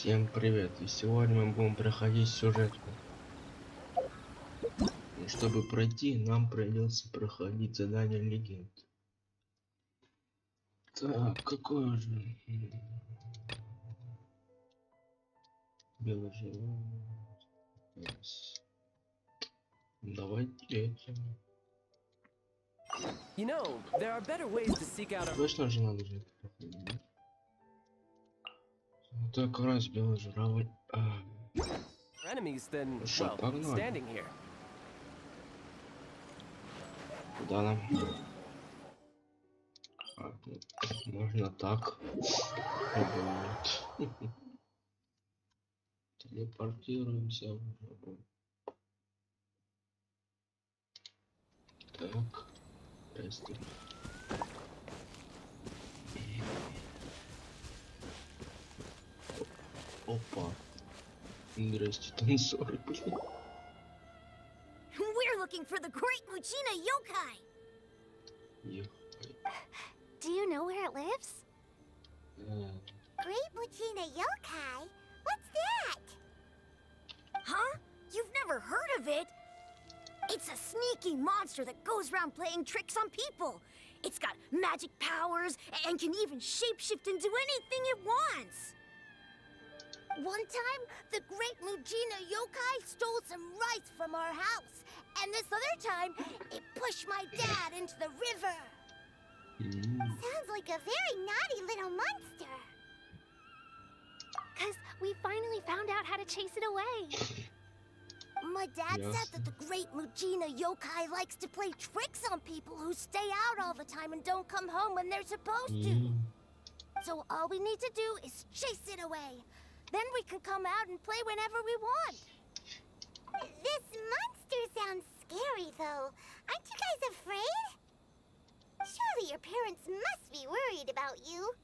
Всем привет! И сегодня мы будем проходить сюжетку. И чтобы пройти, нам придется проходить задание легенд. Так, какое же? Белый живот. Давайте этим. You know, there are better ways to seek out a... Точно же надо же это проходить. Золотой карась, белый журавль. enemies than, Ну что, well, погнали. standing here. Куда нам? Можно так. Бывает. Телепортируемся в жопу. Так. Здрасте. Опа. Здрасте, танцоры, блин. We're looking for the great Muchina yokai. Ехай. Do you know where it lives? Да. Great Muchina yokai? What's that? Huh? You've never heard of it? It's a sneaky monster that goes around playing tricks on people. It's got magic powers and can even shapeshift into anything it wants. One time, the great Mujina yokai stole some rice from our house. And this other time, it pushed my dad into the river. Sounds like a very naughty little monster. 'Cause we finally found out how to chase it away. My dad said that the great Mujina yokai likes to play tricks on people who stay out all the time and don't come home when they're supposed to. So all we need to do is chase it away. Then we can come out and play whenever we want. This monster sounds scary, though. Aren't you guys afraid? Surely your parents must be worried about you.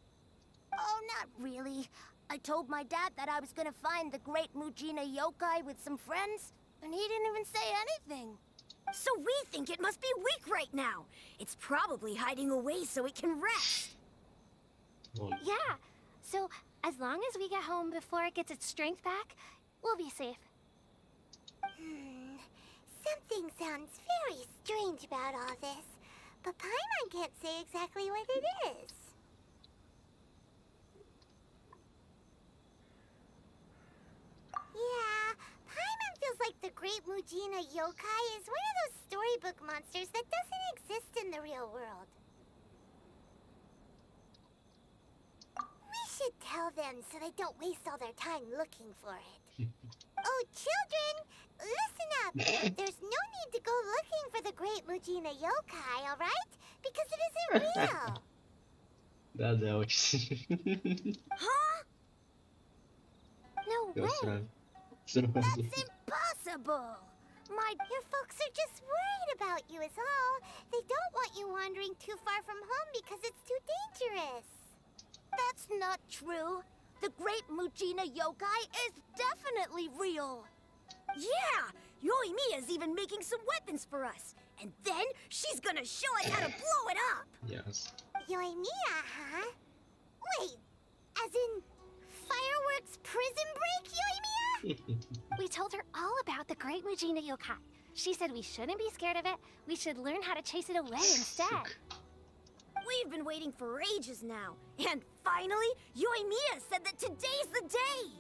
Oh, not really. I told my dad that I was gonna find the great Mujina yokai with some friends, and he didn't even say anything. So we think it must be weak right now. It's probably hiding away so it can rest. Yeah, so as long as we get home before it gets its strength back, we'll be safe. Something sounds very strange about all this, but Paimon can't say exactly what it is. Yeah, Paimon feels like the great Mujina yokai is one of those storybook monsters that doesn't exist in the real world. We should tell them so they don't waste all their time looking for it. Oh, children, listen up. There's no need to go looking for the great Mujina yokai, all right? Because it isn't real. Да, очень. Huh? No Я way. сразу. That's impossible. Your folks are just worried about you is all. They don't want you wandering too far from home because it's too dangerous. That's not true. The great Mujina yokai is definitely real. Yeah, Yoimiya's even making some weapons for us. And then she's gonna show us how to blow it up. Yes. Yoimiya, huh? Wait, as in fireworks prison break, Yoimiya? We told her all about the great Mujina yokai. She said we shouldn't be scared of it. We should learn how to chase it away instead. We've been waiting for ages now. And finally, Yoimiya said that today's the day.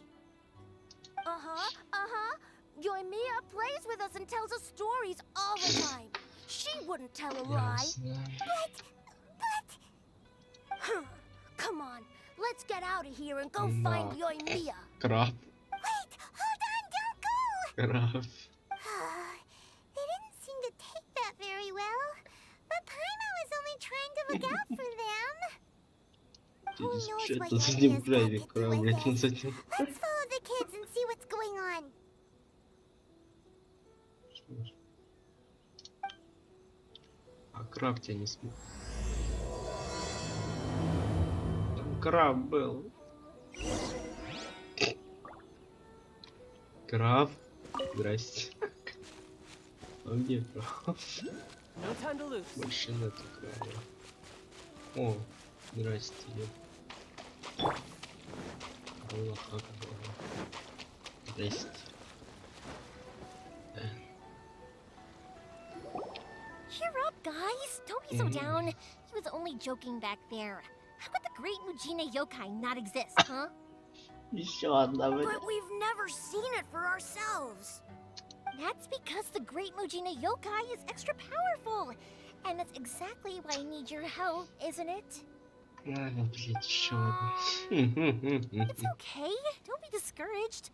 Yoimiya plays with us and tells us stories all the time. She wouldn't tell a lie. Ясно. But... Come on, let's get out of here and go No. find Yoimiya. Краб. Wait, hold on, don't go! Краб. They didn't seem to take that very well. But Paimon was only trying to look out for them. Who knows what Что-то с Yoimiya's ним got to правит, do краб, with блядь, он it. с этим. Let's follow the kids and see what's going on. А краб тебя не смог. Там краб был. Краб. Здрасте. А где краб? No time to lose. Больше нету краба. О, здрасте. было как было. Жесть. Cheer up, guys. Don't be so down. He was only joking back there. How could the great Mujina yokai not exist, huh? Еще одна, блядь. But we've never seen it for ourselves. That's because the great Mujina yokai is extra powerful. And that's exactly why I need your help, isn't it? А, блядь, еще одна. It's okay. Don't be discouraged.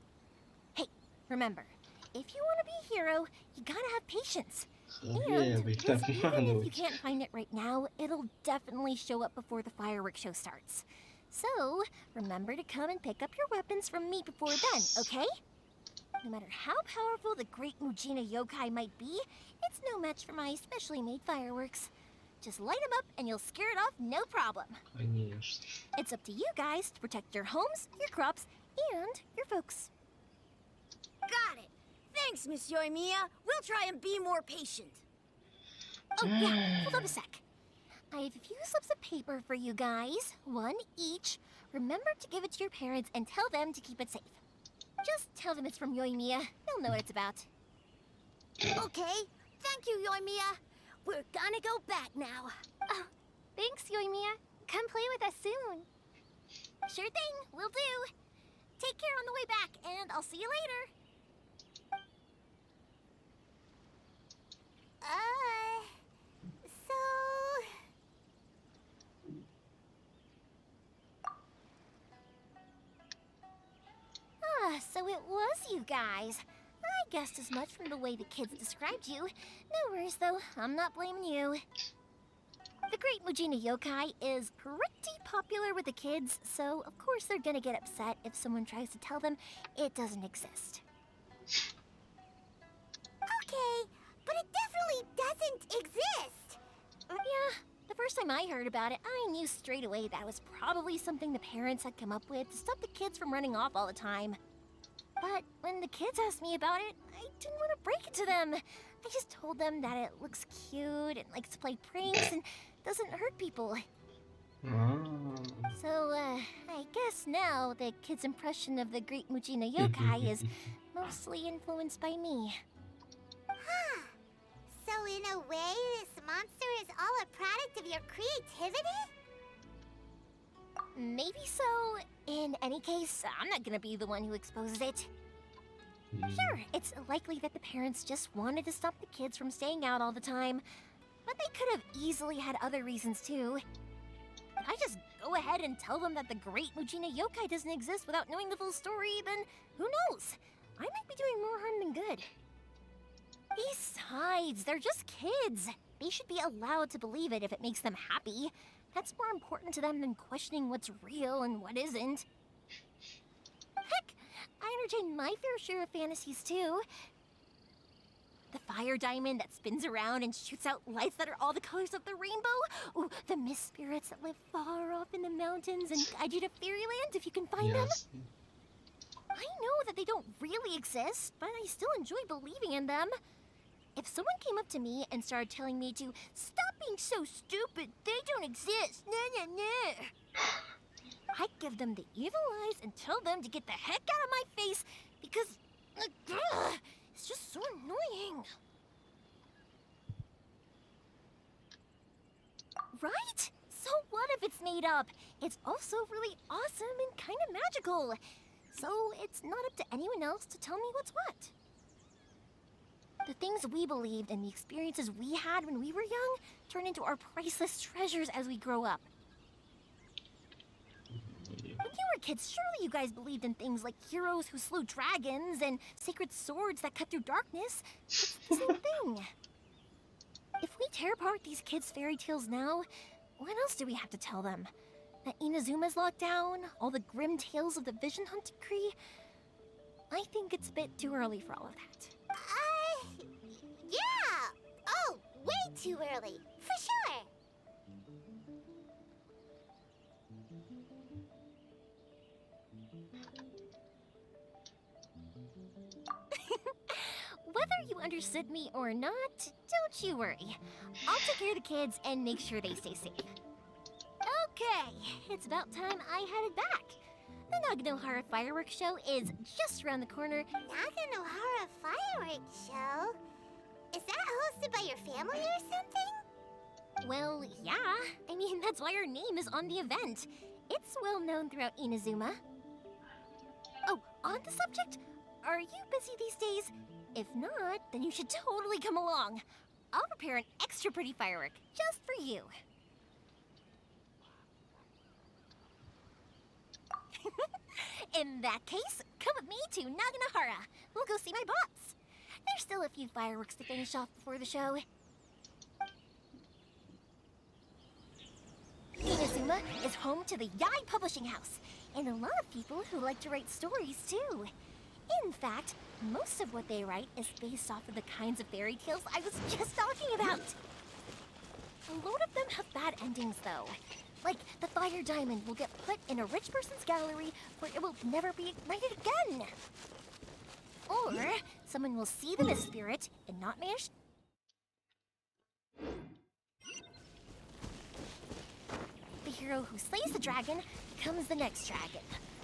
Hey, remember, if you want to be a hero, you gotta have patience. And listen, even if you can't find it right now, it'll definitely show up before the fireworks show starts. So, remember to come and pick up your weapons from me before then, okay? No matter how powerful the great Mujina yokai might be, it's no match for my specially made fireworks. Just light them up and you'll scare it off no problem. Конечно. It's up to you guys to protect your homes, your crops, and your folks. Got it. Thanks, Miss Yoimiya. We'll try and be more patient. Oh, yeah, hold on a sec. I have a few slips of paper for you guys, one each. Remember to give it to your parents and tell them to keep it safe. Just tell them it's from Yoimiya. They'll know what it's about. Okay. Thank you, Yoimiya. We're gonna go back now. Oh, thanks, Yoimiya. Come play with us soon. Sure thing, will do. Take care on the way back, and I'll see you later. So... So it was you guys. I guessed as much from the way the kids described you. No worries, though. I'm not blaming you. The great Mujina yokai is pretty popular with the kids, so of course they're gonna get upset if someone tries to tell them it doesn't exist. Okay, but it definitely doesn't exist. Yeah, the first time I heard about it, I knew straight away that was probably something the parents had come up with to stop the kids from running off all the time. But when the kids asked me about it, I didn't want to break it to them. I just told them that it looks cute and likes to play pranks and doesn't hurt people. So, I guess now the kids' impression of the great Mujina yokai is mostly influenced by me. Huh. So in a way, this monster is all a product of your creativity? Maybe so. In any case, I'm not gonna be the one who exposes it. Sure, it's likely that the parents just wanted to stop the kids from staying out all the time, but they could have easily had other reasons too. If I just go ahead and tell them that the great Mujina yokai doesn't exist without knowing the full story, then who knows? I might be doing more harm than good. Besides, they're just kids. They should be allowed to believe it if it makes them happy. That's more important to them than questioning what's real and what isn't. Heck, I entertain my fair share of fantasies too. The fire diamond that spins around and shoots out lights that are all the colors of the rainbow. Ooh, the mist spirits that live far off in the mountains and guide you to fairyland if you can find them. I know that they don't really exist, but I still enjoy believing in them. If someone came up to me and started telling me to stop being so stupid, they don't exist, nah, nah, nah, I'd give them the evil eyes and tell them to get the heck out of my face because it's just so annoying. Right? So what if it's made up? It's also really awesome and kind of magical. So it's not up to anyone else to tell me what's what. The things we believed and the experiences we had when we were young turn into our priceless treasures as we grow up. When you were kids, surely you guys believed in things like heroes who slew dragons and sacred swords that cut through darkness. It's the same thing. If we tear apart these kids' fairy tales now, what else do we have to tell them? That Inazuma's locked down? All the grim tales of the Vision Hunt decree? I think it's a bit too early for all of that. Yeah! Oh, way too early. For sure. Whether you understood me or not, don't you worry. I'll take care of the kids and make sure they stay safe. Okay, it's about time I headed back. The Naganohara fireworks show is just around the corner. Naganohara fireworks show? Is that hosted by your family or something? Well, yeah. I mean, that's why our name is on the event. It's well known throughout Inazuma. Oh, on the subject, are you busy these days? If not, then you should totally come along. I'll prepare an extra pretty firework just for you. In that case, come with me to Naganohara. We'll go see my boss. There's still a few fireworks to finish off before the show. Inazuma is home to the Yai Publishing House, and a lot of people who like to write stories too. In fact, most of what they write is based off of the kinds of fairy tales I was just talking about. A lot of them have bad endings though. Like, the fire diamond will get put in a rich person's gallery where it will never be ignited again. Or, someone will see the mist spirit and not manage. The hero who slays the dragon becomes the next dragon.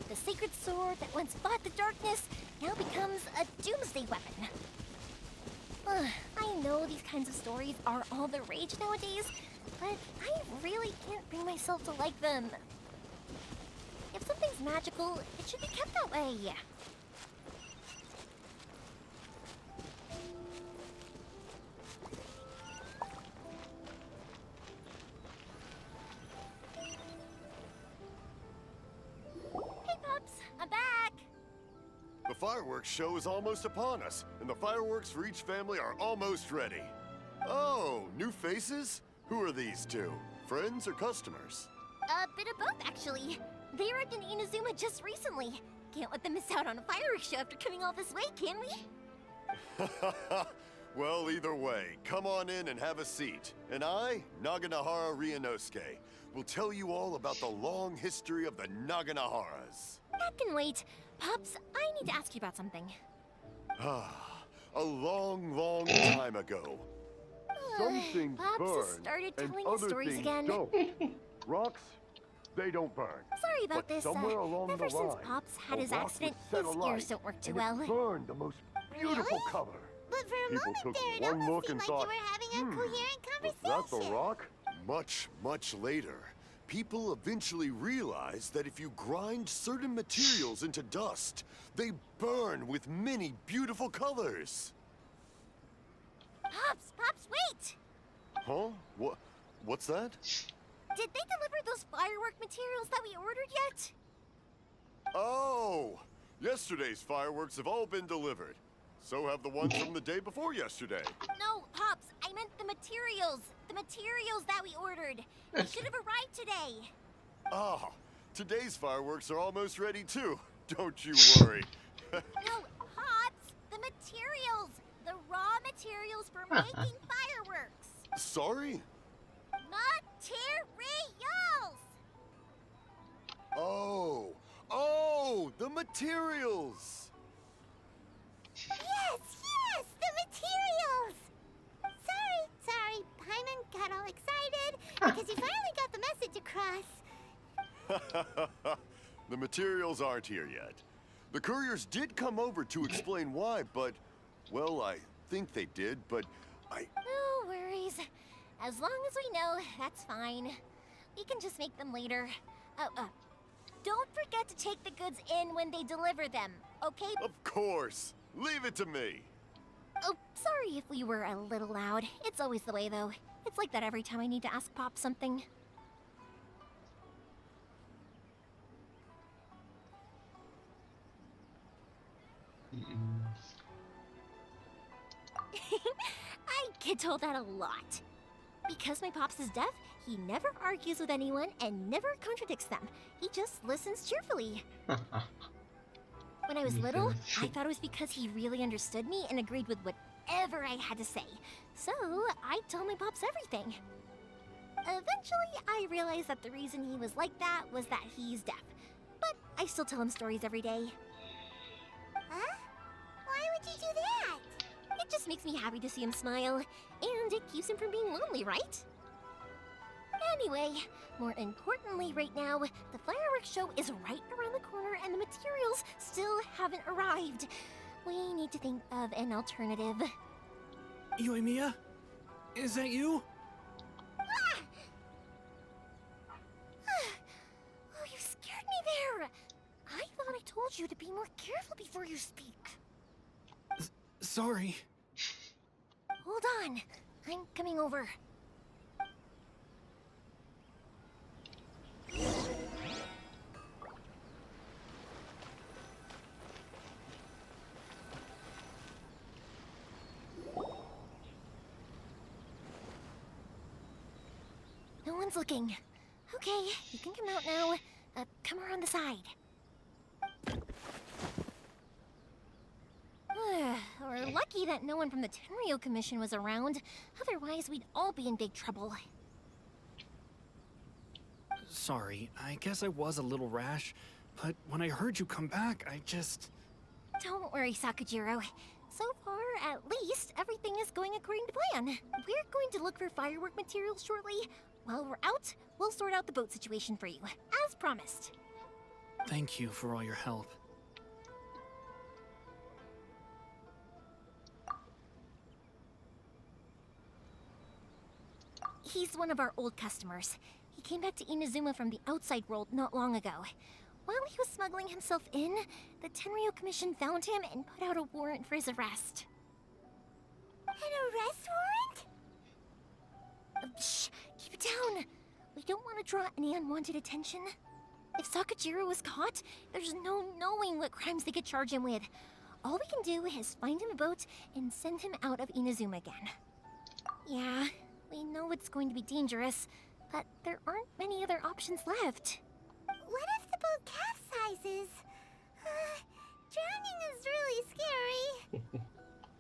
The sacred sword that once fought the darkness now becomes a doomsday weapon. I know these kinds of stories are all the rage nowadays, but I really can't bring myself to like them. If something's magical, it should be kept that way. Hey, Pops, I'm back. The fireworks show is almost upon us, and the fireworks for each family are almost ready. Oh, new faces? Who are these two? Friends or customers? A bit of both, actually. They arrived in Inazuma just recently. Can't let them miss out on a fireworks show after coming all this way, can we? Well, either way, come on in and have a seat. And I, Naganohara Ryunosuke, will tell you all about the long history of the Naganoharas. That can wait. Pops, I need to ask you about something. A long, long time ago. Some things Pops burn, has started and telling the other stories things again. don't. Rocks, they don't burn. Sorry about But this. somewhere along Ever the since line, Pops had a his rock accident, was set his alight, ears don't work too and well. it burned the most beautiful Really? color. But for a People moment took there, it one almost look seemed and like thought, you were having a coherent Was conversation. that the rock? Much, much later, people eventually realized that if you grind certain materials into dust, they burn with many beautiful colors. Pops, wait! Huh? What's that? Did they deliver those firework materials that we ordered yet? Oh! Yesterday's fireworks have all been delivered. So have the ones from the day before yesterday. No, Pops, I meant the materials. The materials that we ordered. They should have arrived today. Ah, today's fireworks are almost ready too. Don't you worry. No, Pops, the materials. The raw materials for making fireworks. Sorry? Materials! Oh, the materials! Yes, the materials! Sorry, Paimon got all excited because he finally got the message across. The materials aren't here yet. The couriers did come over to explain why, but, well, I think they did, but No worries. As long as we know, that's fine. We can just make them later. Don't forget to take the goods in when they deliver them, okay? Of course! Leave it to me! Oh, sorry if we were a little loud. It's always the way, though. It's like that every time I need to ask Pop something. I get told that a lot. Because my Pops is deaf, he never argues with anyone and never contradicts them. He just listens cheerfully. When I was little, I thought it was because he really understood me and agreed with whatever I had to say. So, I told my Pops everything. Eventually, I realized that the reason he was like that was that he's deaf. But I still tell him stories every day. Huh? Why would you do that? It just makes me happy to see him smile, and it keeps him from being lonely, right? Anyway, more importantly right now, the fireworks show is right around the corner and the materials still haven't arrived. We need to think of an alternative. Yoimiya? Is that you? Oh, you scared me there! I thought I told you to be more careful before you speak. Sorry. Hold on, I'm coming over. No one's looking. Okay, you can come out now. Come around the side. We're lucky that no one from the Tenryo Commission was around. Otherwise, we'd all be in big trouble. Sorry, I guess I was a little rash, but when I heard you come back, I just... Don't worry, Sakujiro. So far, at least, everything is going according to plan. We're going to look for firework materials shortly. While we're out, we'll sort out the boat situation for you, as promised. Thank you for all your help. He's one of our old customers. He came back to Inazuma from the outside world not long ago. While he was smuggling himself in, the Tenryo Commission found him and put out a warrant for his arrest. An arrest warrant? Shh! Keep it down! We don't want to draw any unwanted attention. If Sakujiro was caught, there's no knowing what crimes they could charge him with. All we can do is find him a boat and send him out of Inazuma again. Yeah, we know it's going to be dangerous, but there aren't many other options left. What if the boat capsizes? Drowning is really scary.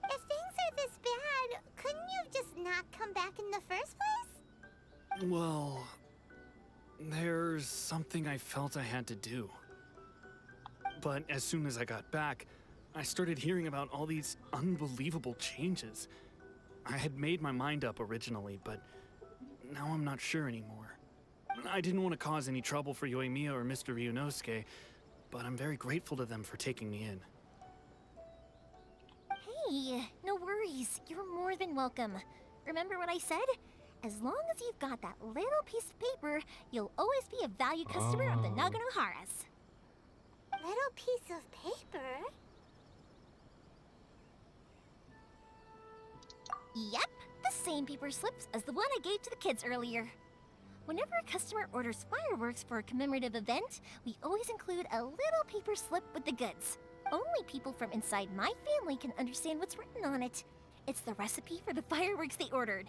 If things are this bad, couldn't you have just not come back in the first place? Well... there's something I felt I had to do. But as soon as I got back, I started hearing about all these unbelievable changes. I had made my mind up originally, but now I'm not sure anymore. I didn't want to cause any trouble for Yoimiya or Mr. Ryunosuke, but I'm very grateful to them for taking me in. Hey, no worries. You're more than welcome. Remember what I said? As long as you've got that little piece of paper, you'll always be a valued customer of the Naganoharas. Little piece of paper? Yep, the same paper slips as the one I gave to the kids earlier. Whenever a customer orders fireworks for a commemorative event, we always include a little paper slip with the goods. Only people from inside my family can understand what's written on it. It's the recipe for the fireworks they ordered.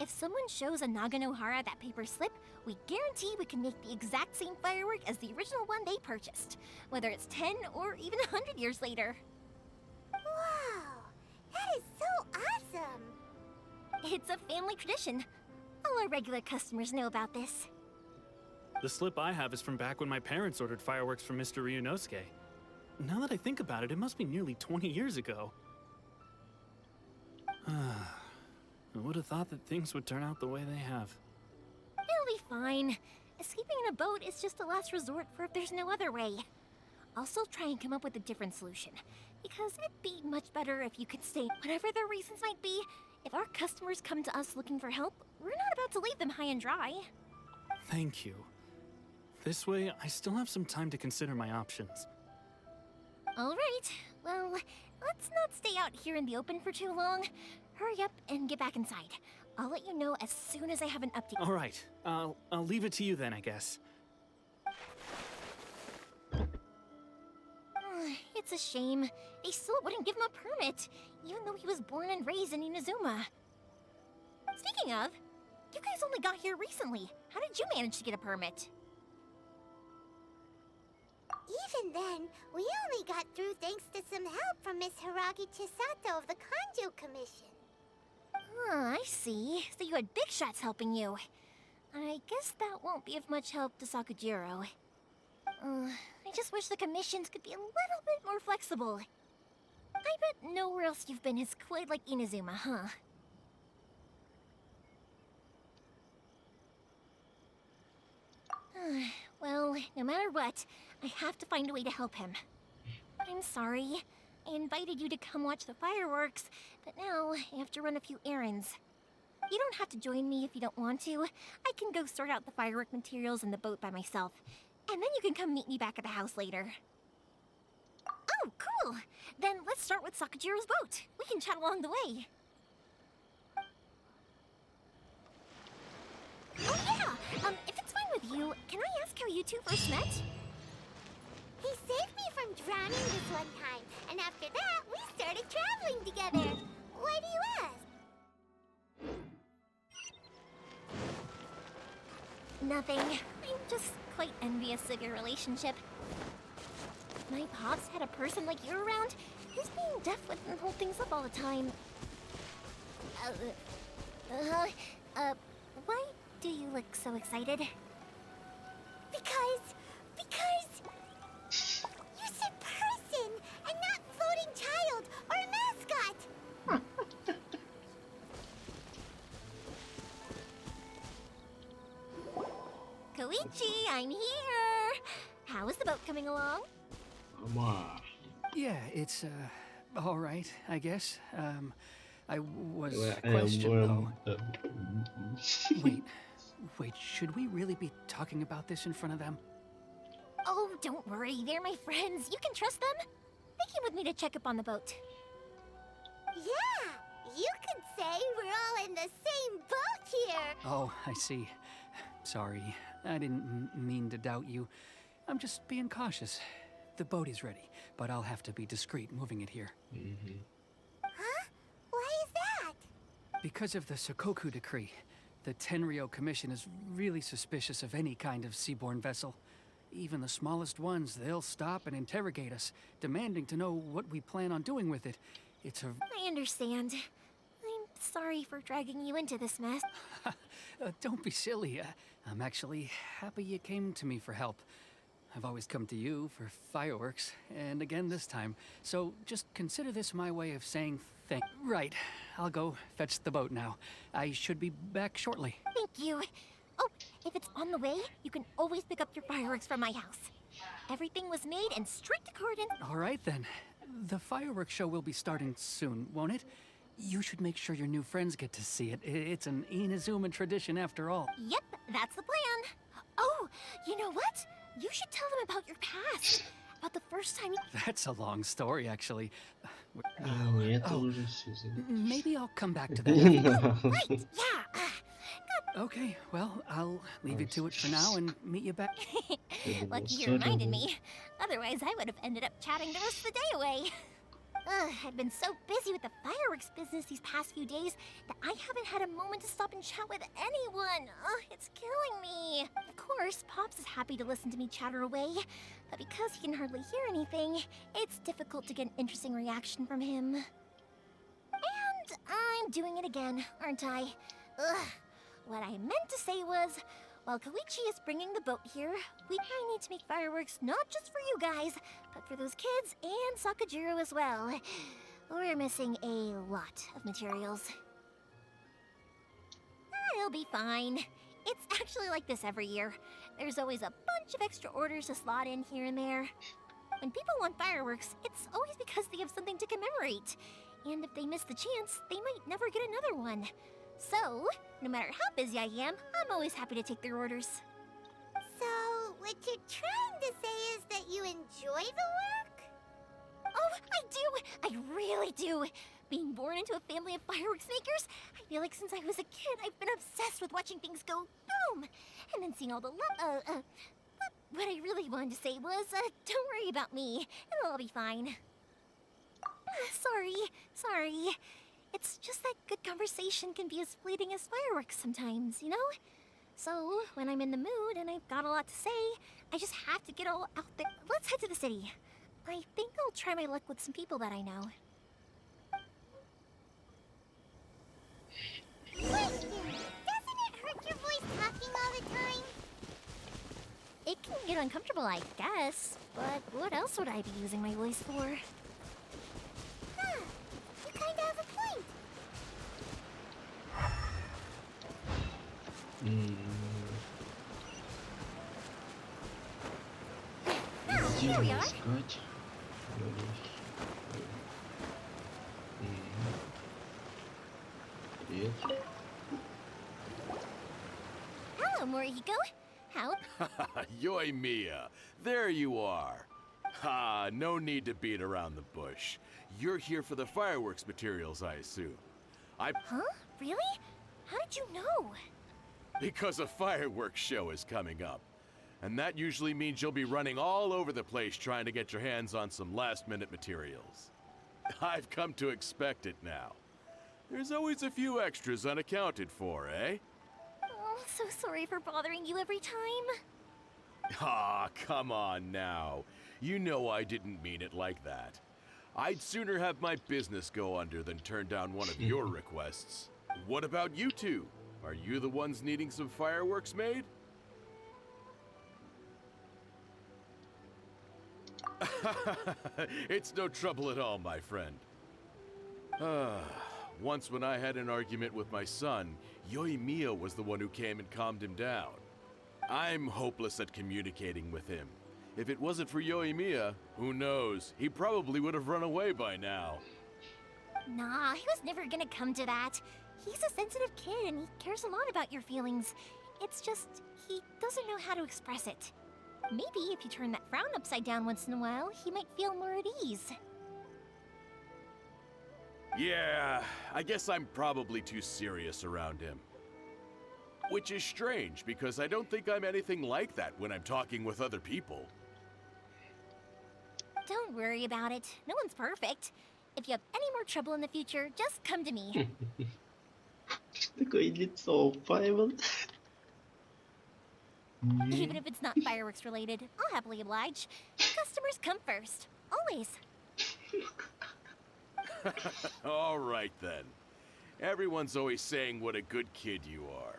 If someone shows a Naganohara that paper slip, we guarantee we can make the exact same firework as the original one they purchased, whether it's 10 or even 100 years later. Wow, that is so awesome! It's a family tradition. All our regular customers know about this. The slip I have is from back when my parents ordered fireworks from Mr. Ryunosuke. Now that I think about it, it must be nearly 20 years ago. I would have thought that things would turn out the way they have. It'll be fine. Escaping in a boat is just a last resort for if there's no other way. I'll still try and come up with a different solution, because it'd be much better if you could stay whatever their reasons might be. If our customers come to us looking for help, we're not about to leave them high and dry. Thank you. This way, I still have some time to consider my options. All right, well, let's not stay out here in the open for too long. Hurry up and get back inside. I'll let you know as soon as I have an update. All right, I'll leave it to you then, I guess. It's a shame. They still wouldn't give him a permit, even though he was born and raised in Inazuma. Speaking of, you guys only got here recently. How did you manage to get a permit? Even then, we only got through thanks to some help from Miss Hiragi Chisato of the Kanjo Commission. I see. So you had big shots helping you. I guess that won't be of much help to Sakujiro. I just wish the commissions could be a little bit more flexible. I bet nowhere else you've been is quite like Inazuma, huh? Well, no matter what, I have to find a way to help him. I'm sorry. I invited you to come watch the fireworks, but now I have to run a few errands. You don't have to join me if you don't want to. I can go sort out the firework materials in the boat by myself. And then you can come meet me back at the house later. Oh, cool! Then let's start with Sakajiro's boat. We can chat along the way. Oh yeah! If it's fine with you, can I ask how you two first met? He saved me from drowning this one time, and after that, we started traveling together. Why do you ask? Nothing. I'm just quite envious of your relationship. My pops had a person like you around. His being deaf wouldn't hold things up all the time. Why do you look so excited? Because you said person and not floating child or mascot. Koichi, I'm here! How is the boat coming along? Mama. Yeah, it's, all right, I guess. I was Well, questioned, though. Wait, should we really be talking about this in front of them? Oh, don't worry, they're my friends. You can trust them. They came with me to check up on the boat. Yeah, you could say we're all in the same boat here. Oh, I see. Sorry, I didn't mean to doubt you. I'm just being cautious. The boat is ready, but I'll have to be discreet moving it here. Huh? Why is that? Because of the Sokoku decree, the Tenryo Commission is really suspicious of any kind of seaborne vessel. Even the smallest ones, they'll stop and interrogate us, demanding to know what we plan on doing with it. It's a... I understand. I'm sorry for dragging you into this mess. Don't be silly. I'm actually happy you came to me for help. I've always come to you for fireworks, and again this time. So just consider this my way of saying thank. Right, I'll go fetch the boat now. I should be back shortly. Thank you. Oh, if it's on the way, you can always pick up your fireworks from my house. Everything was made in strict accordance. All right then. The fireworks show will be starting soon, won't it? You should make sure your new friends get to see it. It's an Inazuma tradition after all. Yep, that's the plan. Oh, you know what? You should tell them about your past. About the first time you... That's a long story, actually. Это уже Сьюзен. Maybe I'll come back to that. Right, yeah. Okay, well, I'll leave you to it for now and meet you back. Lucky you reminded me. Otherwise, I would have ended up chatting the rest of the day away. I've been so busy with the fireworks business these past few days that I haven't had a moment to stop and chat with anyone. It's killing me. Of course, Pops is happy to listen to me chatter away, but because he can hardly hear anything, it's difficult to get an interesting reaction from him. And I'm doing it again, aren't I? What I meant to say was, while Koichi is bringing the boat here, I need to make fireworks not just for you guys, but for those kids and Sakajiro as well. We're missing a lot of materials. It'll be fine. It's actually like this every year. There's always a bunch of extra orders to slot in here and there. When people want fireworks, it's always because they have something to commemorate. And if they miss the chance, they might never get another one. So, no matter how busy I am, I'm always happy to take their orders. So, what you're trying to say is that you enjoy the work? Oh, I do! I really do! Being born into a family of fireworks makers, I feel like since I was a kid, I've been obsessed with watching things go boom! And then seeing all the love, what I really wanted to say was, don't worry about me. It'll all be fine. Sorry. It's just that good conversation can be as fleeting as fireworks sometimes, you know? So, when I'm in the mood and I've got a lot to say, I just have to get all out there. Let's head to the city. I think I'll try my luck with some people that I know. Question! Doesn't it hurt your voice talking all the time? It can get uncomfortable, I guess. But what else would I be using my voice for? Huh. You kinda have a point. Here we are. искать. Привет. Hello, Morihiko. How? Yoi Mia, there you are. Ha, no need to beat around the bush. You're here for the fireworks materials, I assume. Huh? Really? How did you know? Because a fireworks show is coming up. And that usually means you'll be running all over the place trying to get your hands on some last-minute materials. I've come to expect it now. There's always a few extras unaccounted for, eh? Oh, so sorry for bothering you every time. Ah, come on now. You know I didn't mean it like that. I'd sooner have my business go under than turn down one of your requests. What about you two? Are you the ones needing some fireworks made? It's no trouble at all, my friend. Once when I had an argument with my son, Yoimiya was the one who came and calmed him down. I'm hopeless at communicating with him. If it wasn't for Yoimiya, who knows? He probably would have run away by now. Nah, he was never gonna come to that. He's a sensitive kid and he cares a lot about your feelings. It's just, he doesn't know how to express it. Maybe if you turn that frown upside down once in a while, he might feel more at ease. Yeah, I guess I'm probably too serious around him. Which is strange, because I don't think I'm anything like that when I'm talking with other people. Don't worry about it. No one's perfect. If you have any more trouble in the future, just come to me. Такое лицо, Павел. Even if it's not fireworks related, I'll happily oblige. Customers come first. Always. All right then. Everyone's always saying what a good kid you are.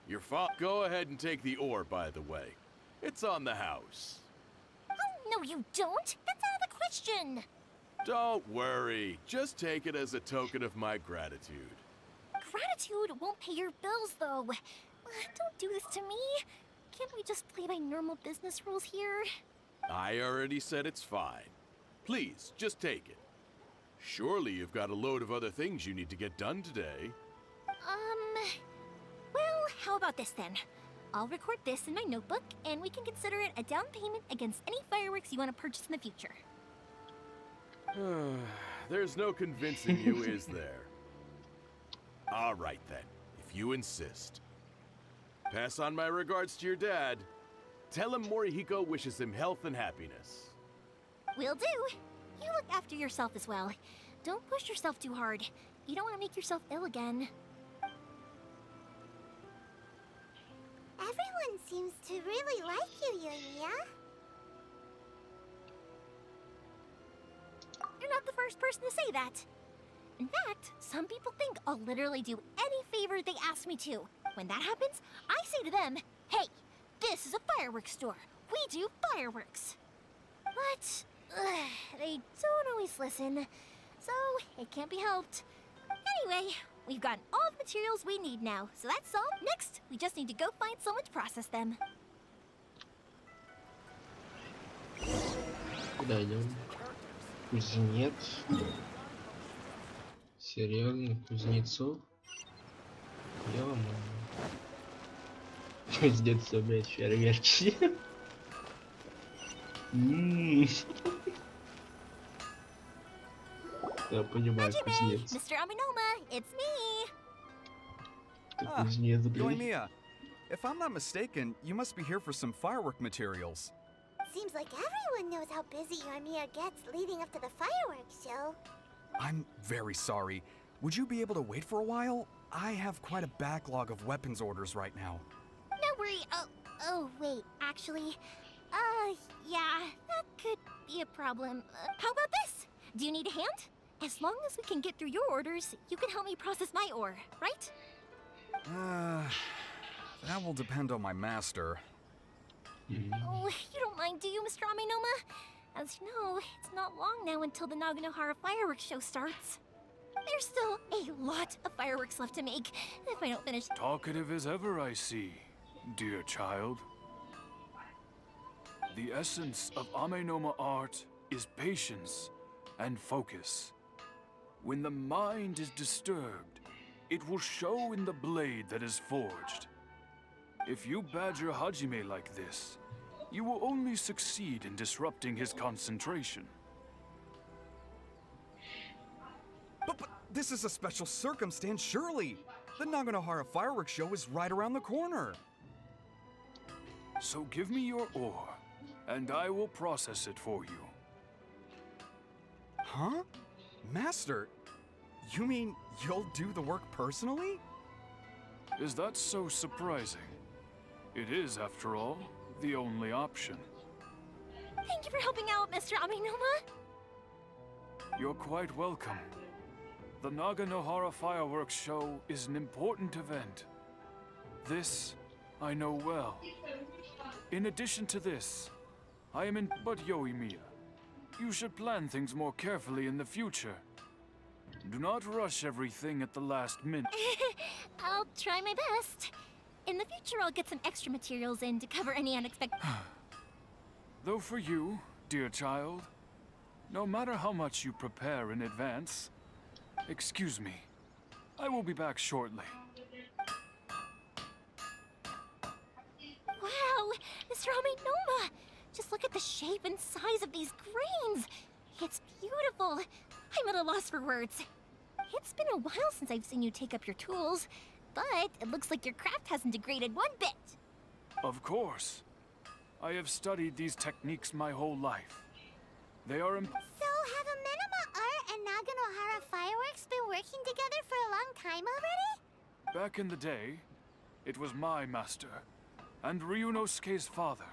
Your father. Go ahead and take the ore, by the way. It's on the house. Oh, no you don't. That's out of the question. Don't worry. Just take it as a token of my gratitude. Gratitude won't pay your bills, though. Don't do this to me. Can't we just play by normal business rules here? I already said it's fine. Please, just take it. Surely you've got a load of other things you need to get done today. Well, how about this then? I'll record this in my notebook, and we can consider it a down payment against any fireworks you want to purchase in the future. There's no convincing you, is there? All right then, if you insist. Pass on my regards to your dad. Tell him Morihiko wishes him health and happiness. Will do. You look after yourself as well. Don't push yourself too hard. You don't want to make yourself ill again. Everyone seems to really like you, Yoimiya. You're not the first person to say that. In fact, some people think I'll literally do any favor they ask me to. When that happens, I say to them, hey, this is a fireworks store. We do fireworks. But they don't always listen, so it can't be helped. Anyway, we've gotten all the materials we need now, so that's all. Next, we just need to go find someone to process them. Куда идем? Кузнец. Серьезно, кузнецов? Ё-моё. С детства, блядь, фейерверки. Я понимаю, Hajime, кузнец. Mr. Aminoma, it's me. Ты кузнец, блядь. Yoimiya, if I'm not mistaken, you must be here for some firework materials. Seems like everyone knows how busy Yoimiya gets leading up to the fireworks show. I'm very sorry. Would you be able to wait for a while? I have quite a backlog of weapons orders right now. No worry. Oh, wait, actually, yeah, that could be a problem. How about this? Do you need a hand? As long as we can get through your orders, you can help me process my ore, right? That will depend on my master. Oh, you don't mind, do you, Mr. Aminoma? As you know, it's not long now until the Naganohara fireworks show starts. There's still a lot of fireworks left to make. If I don't finish... Talkative as ever, I see, dear child. The essence of Amenoma art is patience and focus. When the mind is disturbed, it will show in the blade that is forged. If you badger Hajime like this, you will only succeed in disrupting his concentration. But this is a special circumstance, surely. The Naganohara fireworks show is right around the corner. So give me your ore, and I will process it for you. Huh? Master, you mean you'll do the work personally? Is that so surprising? It is, after all, the only option. Thank you for helping out, Mr. Amenoma. You're quite welcome. The Naganohara fireworks show is an important event. This I know well. In addition to this, I am in but Yoimiya. You should plan things more carefully in the future. Do not rush everything at the last minute. I'll try my best. In the future, I'll get some extra materials in to cover any unexpected... Though for you, dear child, no matter how much you prepare in advance, excuse me, I will be back shortly. Wow, Mr. Amenoma! Just look at the shape and size of these grains! It's beautiful! I'm at a loss for words. It's been a while since I've seen you take up your tools, but it looks like your craft hasn't degraded one bit. Of course. I have studied these techniques my whole life. They are So have Amenoma Art and Naganohara Fireworks been working together for a long time already? Back in the day, it was my master, and Ryunosuke's father.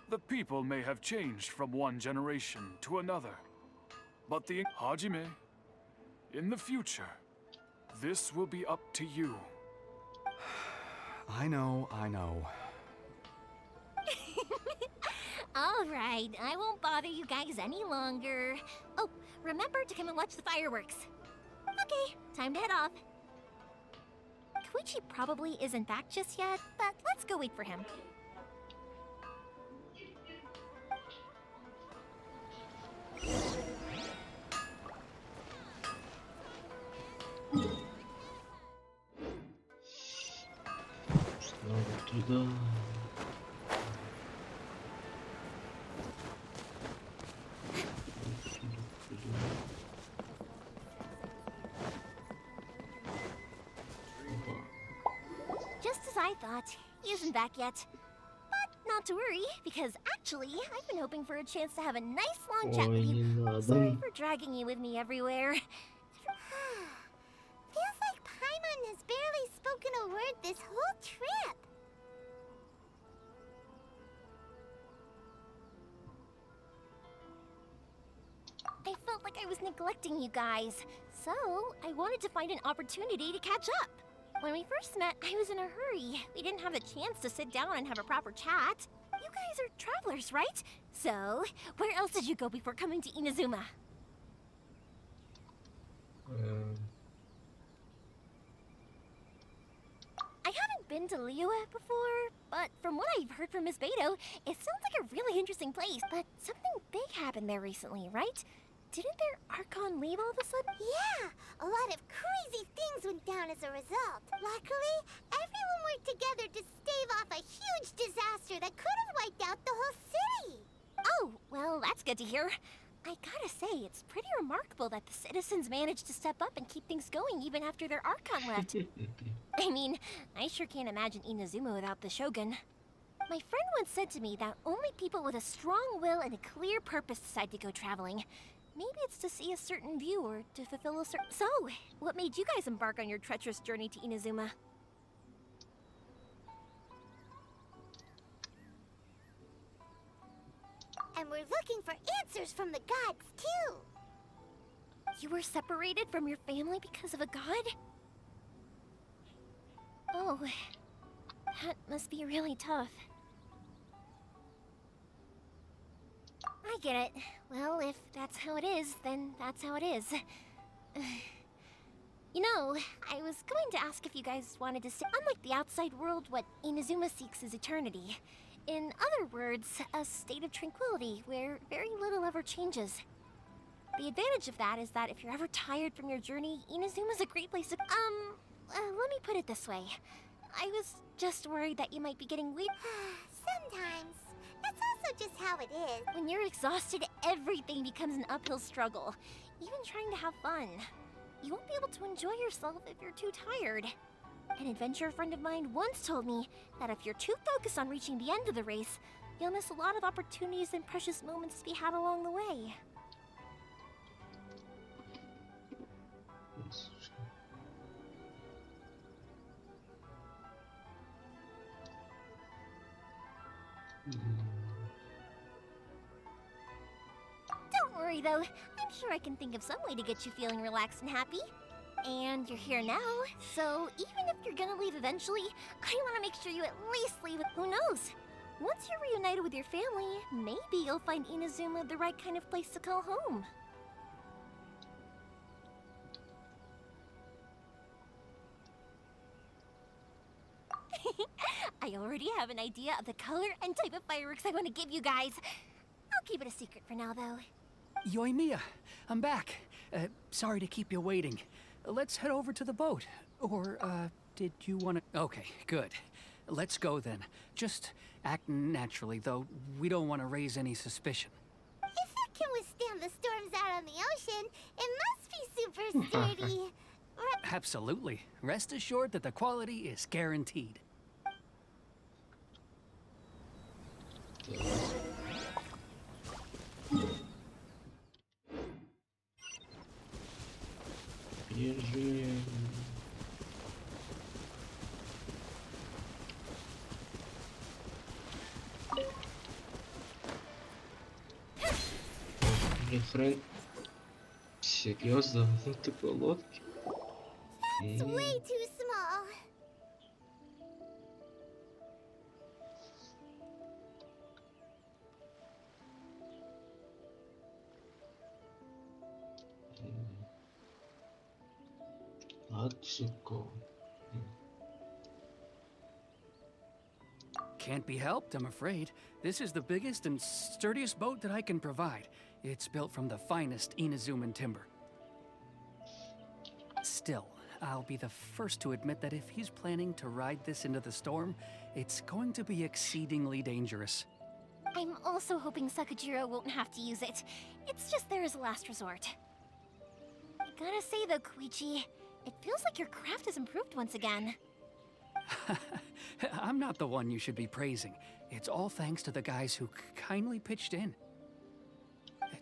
The people may have changed from one generation to another, but the Hajime, in the future, this will be up to you. I know. All right, I won't bother you guys any longer. Oh, remember to come and watch the fireworks. Okay, time to head off. Koichi probably isn't back just yet, but let's go wait for him. Снова туда. Just as I thought, he isn't back yet. But not to worry, because actually, I've been hoping for a chance to have a nice long chat with Ой, you. не надо. Sorry for dragging you with me everywhere. Feels like Paimon has barely spoken a word this whole trip. I felt like I was neglecting you guys, so I wanted to find an opportunity to catch up. When we first met, I was in a hurry. We didn't have the chance to sit down and have a proper chat. You guys are travelers, right? So, where else did you go before coming to Inazuma? I haven't been to Liyue before, but from what I've heard from Miss Beto, it sounds like a really interesting place. But something big happened there recently, right? Didn't their Archon leave all of a sudden? Yeah, a lot of crazy things went down as a result. Luckily, everyone worked together to stave off a huge disaster that could have wiped out the whole city. Oh, well, that's good to hear. I gotta say, it's pretty remarkable that the citizens managed to step up and keep things going even after their Archon left. I mean, I sure can't imagine Inazuma without the Shogun. My friend once said to me that only people with a strong will and a clear purpose decide to go traveling. Maybe it's to see a certain view or to fulfill a certain... So, what made you guys embark on your treacherous journey to Inazuma? And we're looking for answers from the gods, too. You were separated from your family because of a god? Oh, that must be really tough. I get it. Well, if that's how it is, then that's how it is. You know, I was going to ask if you guys wanted to see... Unlike the outside world, what Inazuma seeks is eternity. In other words, a state of tranquility where very little ever changes. The advantage of that is that if you're ever tired from your journey, Inazuma's a great place to... let me put it this way. I was just worried that you might be getting weak. Sometimes. That's also just how it is. When you're exhausted, everything becomes an uphill struggle. Even trying to have fun. You won't be able to enjoy yourself if you're too tired. An adventurer friend of mine once told me that if you're too focused on reaching the end of the race, you'll miss a lot of opportunities and precious moments to be had along the way. Don't worry though, I'm sure I can think of some way to get you feeling relaxed and happy. And you're here now, so even if you're gonna leave eventually, I want to make sure you at least leave with who knows. Once you're reunited with your family, maybe you'll find Inazuma the right kind of place to call home. I already have an idea of the color and type of fireworks I want to give you guys. I'll keep it a secret for now, though. Yoimiya, I'm back. Sorry to keep you waiting. Let's head over to the boat. Or, did you want to... Okay, good. Let's go then. Just act naturally, though. We don't want to raise any suspicion. If it can withstand the storms out on the ocean, it must be super sturdy. Absolutely. Rest assured that the quality is guaranteed. Бежим. Френ... Серьезно? На такой лодке? It's way too small. Atsuko. Can't be helped, I'm afraid. This is the biggest and sturdiest boat that I can provide. It's built from the finest Inazuman timber. Still, I'll be the first to admit that if he's planning to ride this into the storm, it's going to be exceedingly dangerous. I'm also hoping Sakajiro won't have to use it. It's just there as a last resort. I gotta say though, Koichi, it feels like your craft has improved once again. I'm not the one you should be praising. It's all thanks to the guys who kindly pitched in.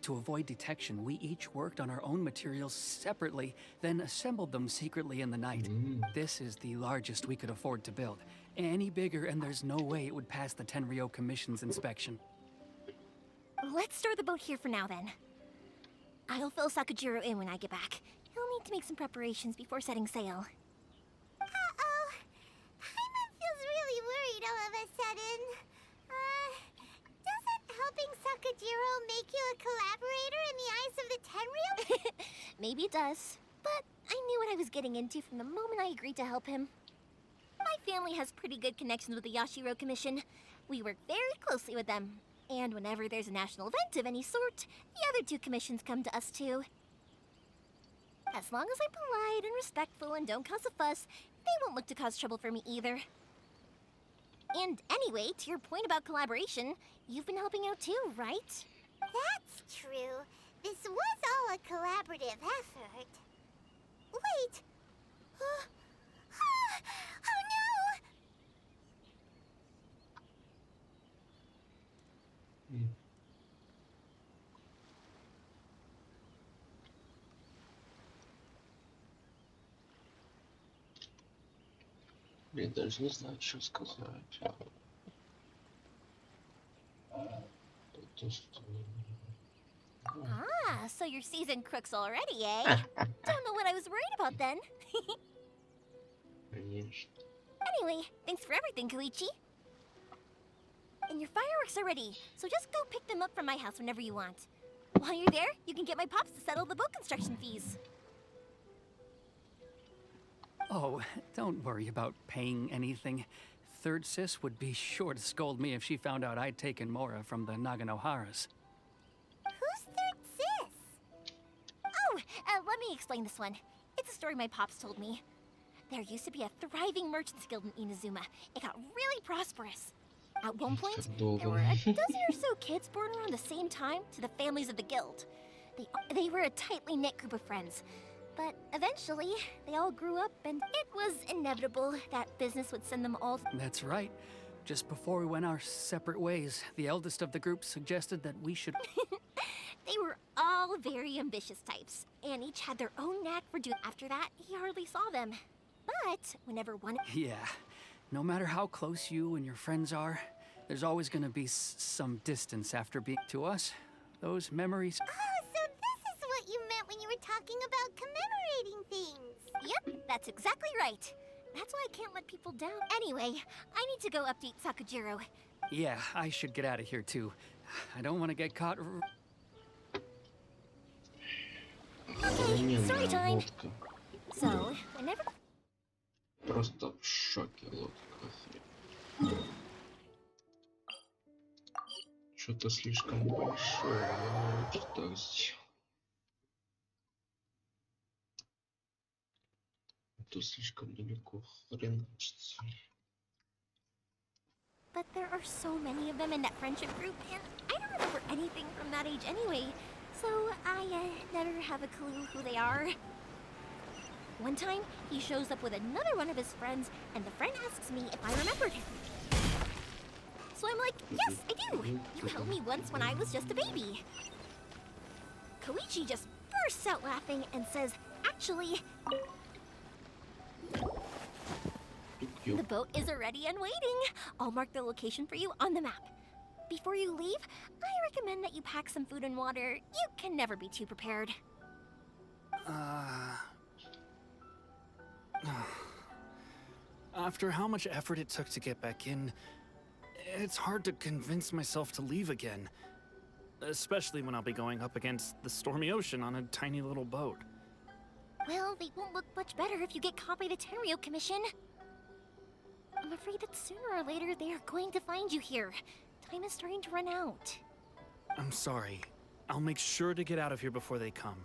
To avoid detection, we each worked on our own materials separately, then assembled them secretly in the night. This is the largest we could afford to build. Any bigger and there's no way it would pass the Tenryou Commission's inspection. Let's store the boat here for now then. I'll fill Sakajiro in when I get back. He'll need to make some preparations before setting sail. Uh-oh. Paimon feels really worried all of a sudden. Doesn't helping Sakajiro make you a collaborator in the eyes of the Tenryou? Maybe it does, but I knew what I was getting into from the moment I agreed to help him. My family has pretty good connections with the Yashiro Commission. We work very closely with them. And whenever there's a national event of any sort, the other two commissions come to us too. As long as I'm polite and respectful and don't cause a fuss, they won't look to cause trouble for me either. And anyway, to your point about collaboration, you've been helping out too, right? That's true. This was all a collaborative effort. Wait! Oh no! Я даже не знаю, что сказать. То, что... Ah, so you're seasoned crooks already, eh? Don't know what I was worried about then. Конечно. Anyway, thanks for everything, Koichi. And your fireworks are ready, so just go pick them up from my house whenever you want. While you're there, you can get my pops to settle the boat construction fees. Oh, don't worry about paying anything. third sis would be sure to scold me if she found out I'd taken Mora from the Naganoharas. Who's third sis? Oh, let me explain this one. It's a story my pops told me. There used to be a thriving merchants guild in Inazuma. It got really prosperous. At one point, there were a dozen or so kids born around the same time to the families of the guild. They were a tightly knit group of friends. But eventually, they all grew up and it was inevitable that business would send them all. That's right. Just before we went our separate ways, the eldest of the group suggested that we should... They were all very ambitious types, and each had their own knack for doing. After that, he hardly saw them. But whenever one... Yeah. No matter how close you and your friends are, there's always gonna be some distance after being to us. Those memories... Oh, so this is what you meant when you were talking about commemorating things. Yep, that's exactly right. That's why I can't let people down. Anyway, I need to go update Sakujiro. Yeah, I should get out of here too. I don't want to get caught... Okay, story time. So, whenever... Просто в шоке, лодка. Что-то слишком большое, я лучше так сделал. А то слишком далеко хреначится. But there are so many of them in that friendship group, and I don't remember anything from that age anyway, so I never have a clue who they are. One time, he shows up with another one of his friends, and the friend asks me if I remembered him. So I'm like, yes, I do! You helped me once when I was just a baby. Koichi just bursts out laughing and says, actually... The boat is ready and waiting. I'll mark the location for you on the map. Before you leave, I recommend that you pack some food and water. You can never be too prepared. After how much effort it took to get back in, it's hard to convince myself to leave again. Especially when I'll be going up against the stormy ocean on a tiny little boat. Well, they won't look much better if you get caught by the Tenryou Commission. I'm afraid that sooner or later they are going to find you here. Time is starting to run out. I'm sorry. I'll make sure to get out of here before they come.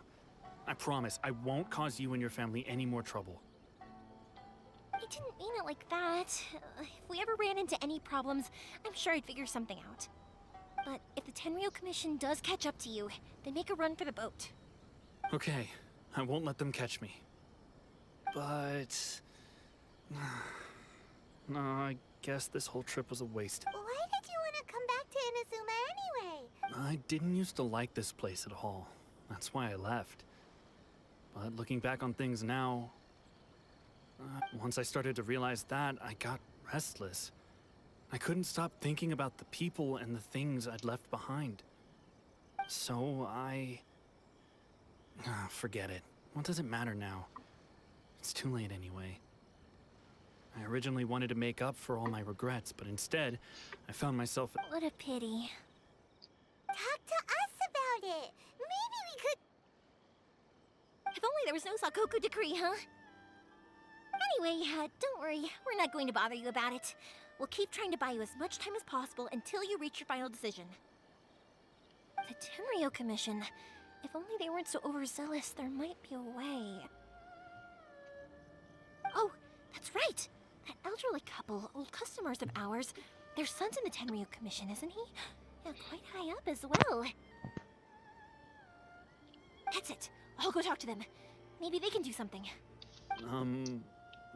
I promise I won't cause you and your family any more trouble. I didn't mean it like that. If we ever ran into any problems, I'm sure I'd figure something out. But if the Tenryou Commission does catch up to you, then make a run for the boat. Okay, I won't let them catch me. But... no, I guess this whole trip was a waste. Why did you want to come back to Inazuma anyway? I didn't used to like this place at all. That's why I left. But looking back on things now... once I started to realize that, I got restless. I couldn't stop thinking about the people and the things I'd left behind. So I... forget it. What does it matter now? It's too late anyway. I originally wanted to make up for all my regrets, but instead, I found myself... What a pity. Talk to us about it. Maybe we could... If only there was no Sakoku decree, huh? Anyway, don't worry. We're not going to bother you about it. We'll keep trying to buy you as much time as possible until you reach your final decision. The Tenryou Commission. If only they weren't so overzealous, there might be a way. Oh, that's right! That elderly couple, old customers of ours, their son's in the Tenryou Commission, isn't he? Yeah, quite high up as well. That's it. I'll go talk to them. Maybe they can do something.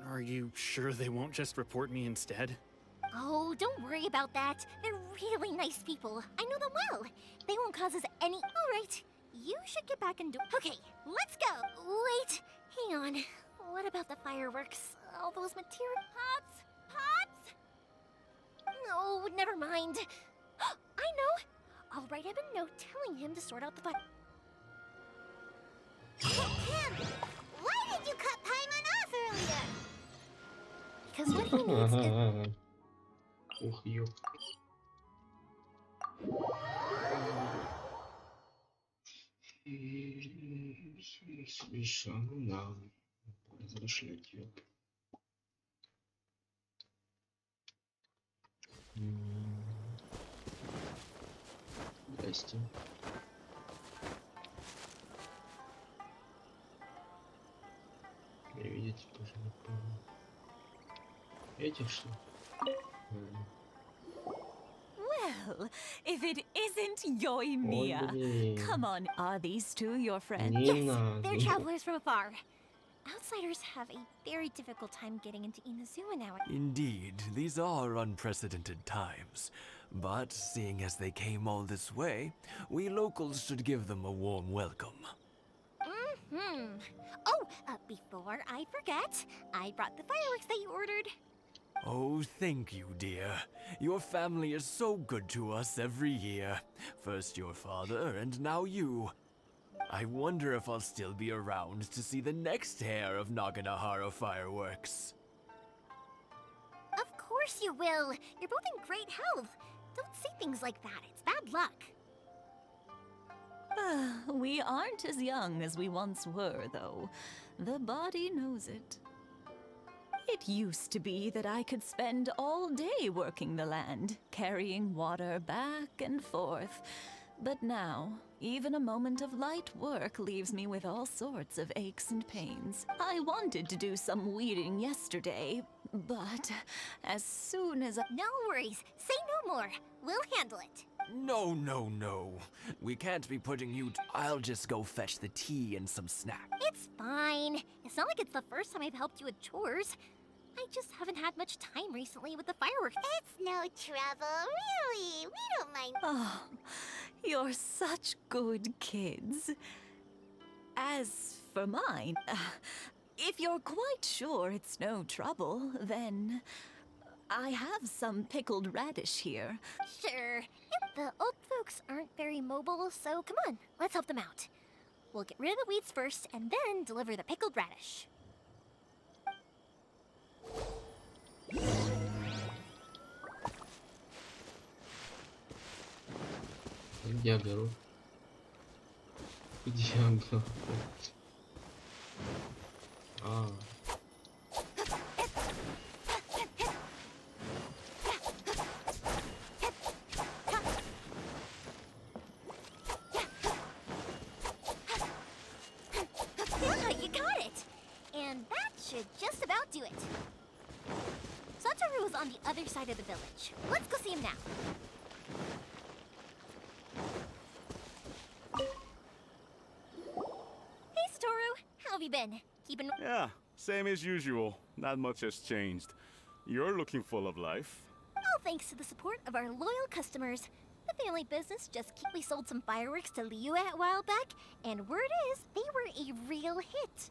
Are you sure they won't just report me instead? Oh, don't worry about that. They're really nice people. I know them well. They won't cause us any... All right. You should get back and do... Okay, let's go. Wait, hang on. What about the fireworks? All those material... Pops? Pops? No, never mind. I know. I'll write him a note telling him to sort out the fire... Tim, why did you cut Paimon off earlier? Because what he needs is... Ух, ёп. Смешно, да. Разрешить, ёп. Здрасте. Не видите, пожалуйста. Этих что ли? Well, if it isn't Yoimiya. Блин. Come on, are these two your friends? Не Yes, надо. they're travelers from afar. Outsiders have a very difficult time getting into Inazuma now. Indeed, these are unprecedented times. But seeing as they came all this way, we locals should give them a warm welcome. Oh, before I forget, I brought the fireworks that you ordered. Oh, thank you, dear. Your family is so good to us every year. First your father, and now you. I wonder if I'll still be around to see the next hair of Naganahara fireworks. Of course you will. You're both in great health. Don't say things like that. It's bad luck. We aren't as young as we once were, though. The body knows it. It used to be that I could spend all day working the land, carrying water back and forth. But now, even a moment of light work leaves me with all sorts of aches and pains. I wanted to do some weeding yesterday, but as soon as I... No worries. Say no more. We'll handle it. No, no, no. We can't be putting you I'll just go fetch the tea and some snack. It's fine. It's not like it's the first time I've helped you with chores. I just haven't had much time recently with the fireworks. It's no trouble, really. We don't mind. Oh, you're such good kids. As for mine, if you're quite sure it's no trouble, then I have some pickled radish here. Sure. The old folks aren't very mobile, so come on, let's help them out. We'll get rid of the weeds first and then deliver the pickled radish. Где я беру? Где я беру? А. Yeah, you got it! And that should just about do it. Satoru is on the other side of the village. Let's go see him now. Hey, Satoru. How have you been? Keeping... Yeah, same as usual. Not much has changed. You're looking full of life. All thanks to the support of our loyal customers. The family business we sold some fireworks to Liyue a while back, and word is they were a real hit.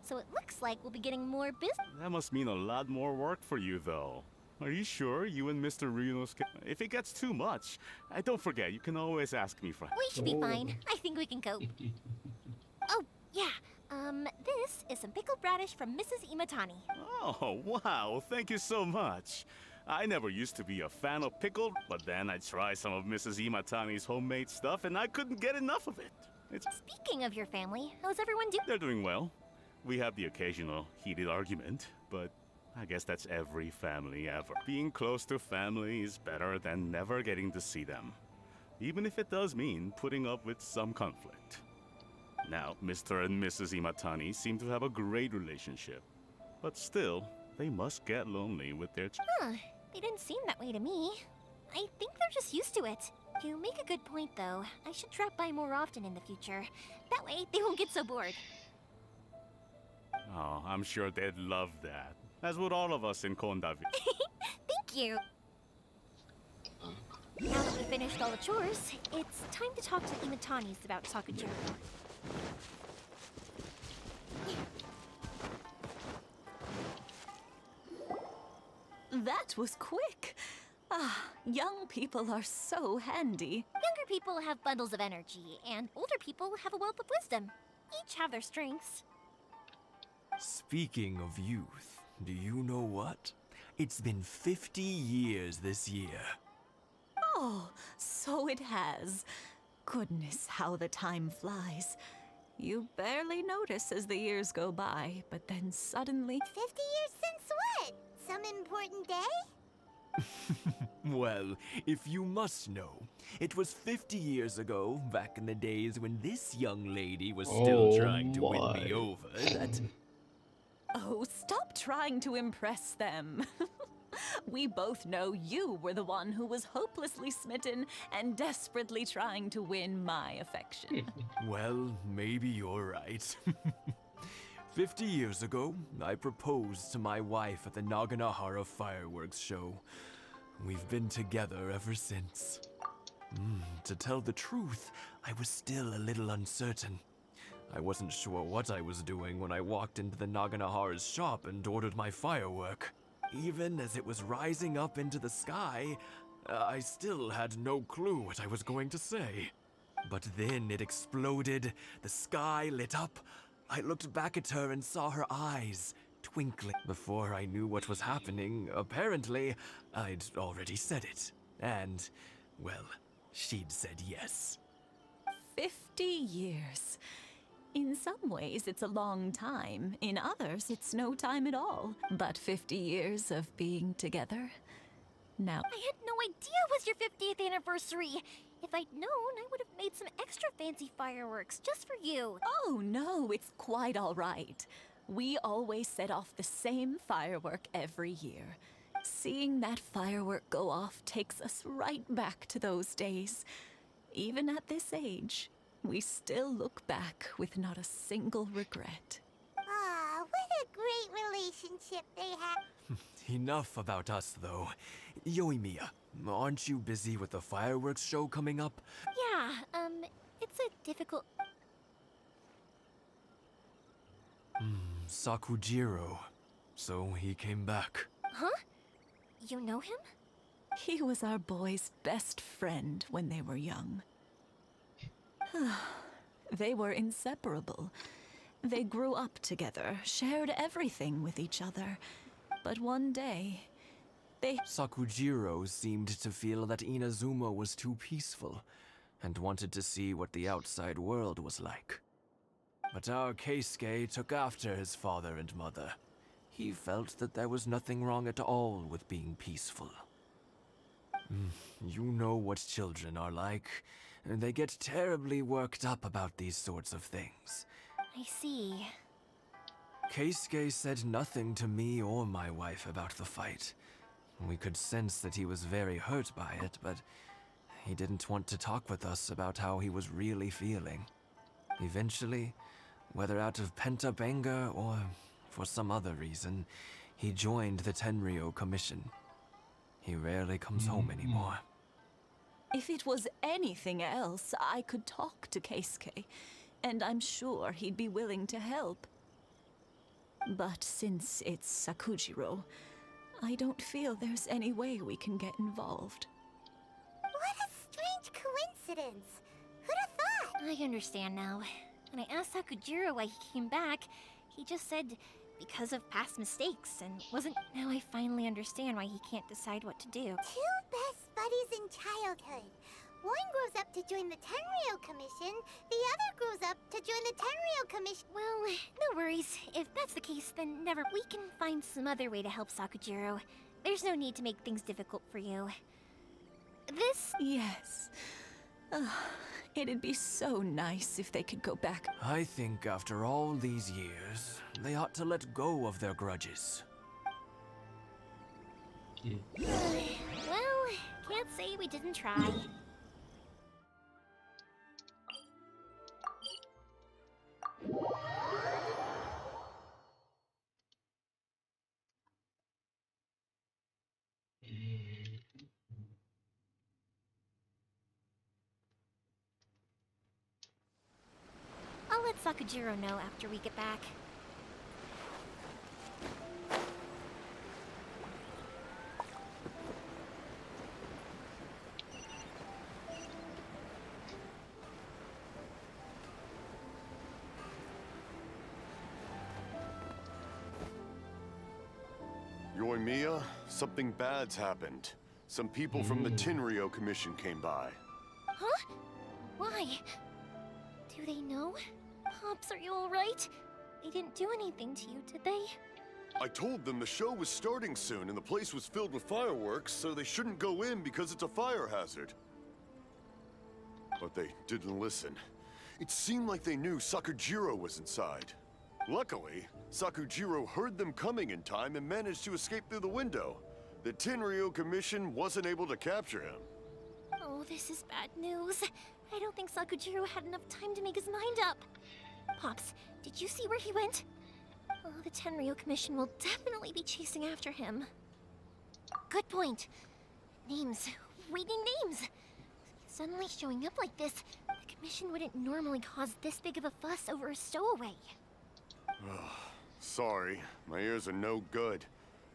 So it looks like we'll be getting more business. That must mean a lot more work for you, though. Are you sure you and Mr. Rinos can... If it gets too much, don't forget, you can always ask me for... We should be fine. I think we can cope. Oh, yeah. This is some pickled radish from Mrs. Imatani. Oh, wow, thank you so much. I never used to be a fan of pickled, but then I tried some of Mrs. Imatani's homemade stuff and I couldn't get enough of it. Speaking of your family, how's everyone doing? They're doing well. We have the occasional heated argument, but I guess that's every family ever. Being close to family is better than never getting to see them, even if it does mean putting up with some conflict. Now, Mr. and Mrs. Imatani seem to have a great relationship, but still, they must get lonely with their They didn't seem that way to me. I think they're just used to it. You make a good point, though. I should drop by more often in the future. That way, they won't get so bored. Oh, I'm sure they'd love that. As would all of us in Kondavi. Thank you. Now that we finished all the chores, it's time to talk to the Imatanis about Sakujiro. That was quick. Ah, young people are so handy. Younger people have bundles of energy, and older people have a wealth of wisdom. Each have their strengths. Speaking of youth, do you know what? It's been 50 years this year. Oh, so it has. Goodness, how the time flies. You barely notice as the years go by, but then suddenly... 50 years since what? Some important day? Well, if you must know, it was 50 years ago, back in the days when this young lady was still Oh trying to win me my. over, that... Oh, stop trying to impress them. We both know you were the one who was hopelessly smitten and desperately trying to win my affection. Well, maybe you're right. 50 years ago, I proposed to my wife at the Naganahara fireworks show. We've been together ever since. To tell the truth, I was still a little uncertain. I wasn't sure what I was doing when I walked into the Naganahara's shop and ordered my firework. Even as it was rising up into the sky, I still had no clue what I was going to say. But then it exploded, the sky lit up. I looked back at her and saw her eyes twinkling. Before I knew what was happening, apparently, I'd already said it. And, well, she'd said yes. 50 years. In some ways, it's a long time. In others, it's no time at all. But 50 years of being together. Now, I had no idea it was your 50th anniversary. If I'd known, I would have made some extra fancy fireworks just for you. oh no, it's quite all right. We always set off the same firework every year. Seeing that firework go off takes us right back to those days. Even at this age, we still look back with not a single regret. Ah, what a great relationship they have. Enough about us, though. Yoimiya, aren't you busy with the fireworks show coming up? Yeah, it's a difficult... Sakujiro. So he came back. Huh? You know him? He was our boys' best friend when they were young. They were inseparable. They grew up together, shared everything with each other. But one day, Sakujiro seemed to feel that Inazuma was too peaceful, and wanted to see what the outside world was like. But our Keisuke took after his father and mother. He felt that there was nothing wrong at all with being peaceful. You know what children are like. They get terribly worked up about these sorts of things. I see. Keisuke said nothing to me or my wife about the fight. We could sense that he was very hurt by it, but he didn't want to talk with us about how he was really feeling. Eventually, whether out of pent-up anger or for some other reason, he joined the Tenryou Commission. He rarely comes home anymore. if it was anything else, I could talk to Keisuke, and I'm sure he'd be willing to help. But since it's Sakujiro, I don't feel there's any way we can get involved. What a strange coincidence. Who'd have thought? I understand now. When I asked Sakujiro why he came back, he just said because of past mistakes and wasn't... Now I finally understand why he can't decide what to do. Two best buddies in childhood. One grows up to join the Tenryou Commission, the other grows up to join the Tenryou Commission. Well, no worries. If that's the case, then never... We can find some other way to help Sakujiro. There's no need to make things difficult for you. This... Yes. It'd be so nice if they could go back. I think after all these years, they ought to let go of their grudges. Well, can't say we didn't try. I'll let Sakujiro know after we get back. Yoimiya, something bad's happened. Some people from the Tenryou Commission came by. Huh? Why? Do they know? Pops, are you alright? They didn't do anything to you, did they? I told them the show was starting soon and the place was filled with fireworks, so they shouldn't go in because it's a fire hazard. But they didn't listen. It seemed like they knew Sakujiro was inside. Luckily, Sakujiro heard them coming in time and managed to escape through the window. The Tenryou Commission wasn't able to capture him. Oh, this is bad news. I don't think Sakujiro had enough time to make his mind up. Pops, did you see where he went? Oh, the Tenryou Commission will definitely be chasing after him. Good point. Names. Reading names. Suddenly showing up like this, the Commission wouldn't normally cause this big of a fuss over a stowaway. Sorry, my ears are no good.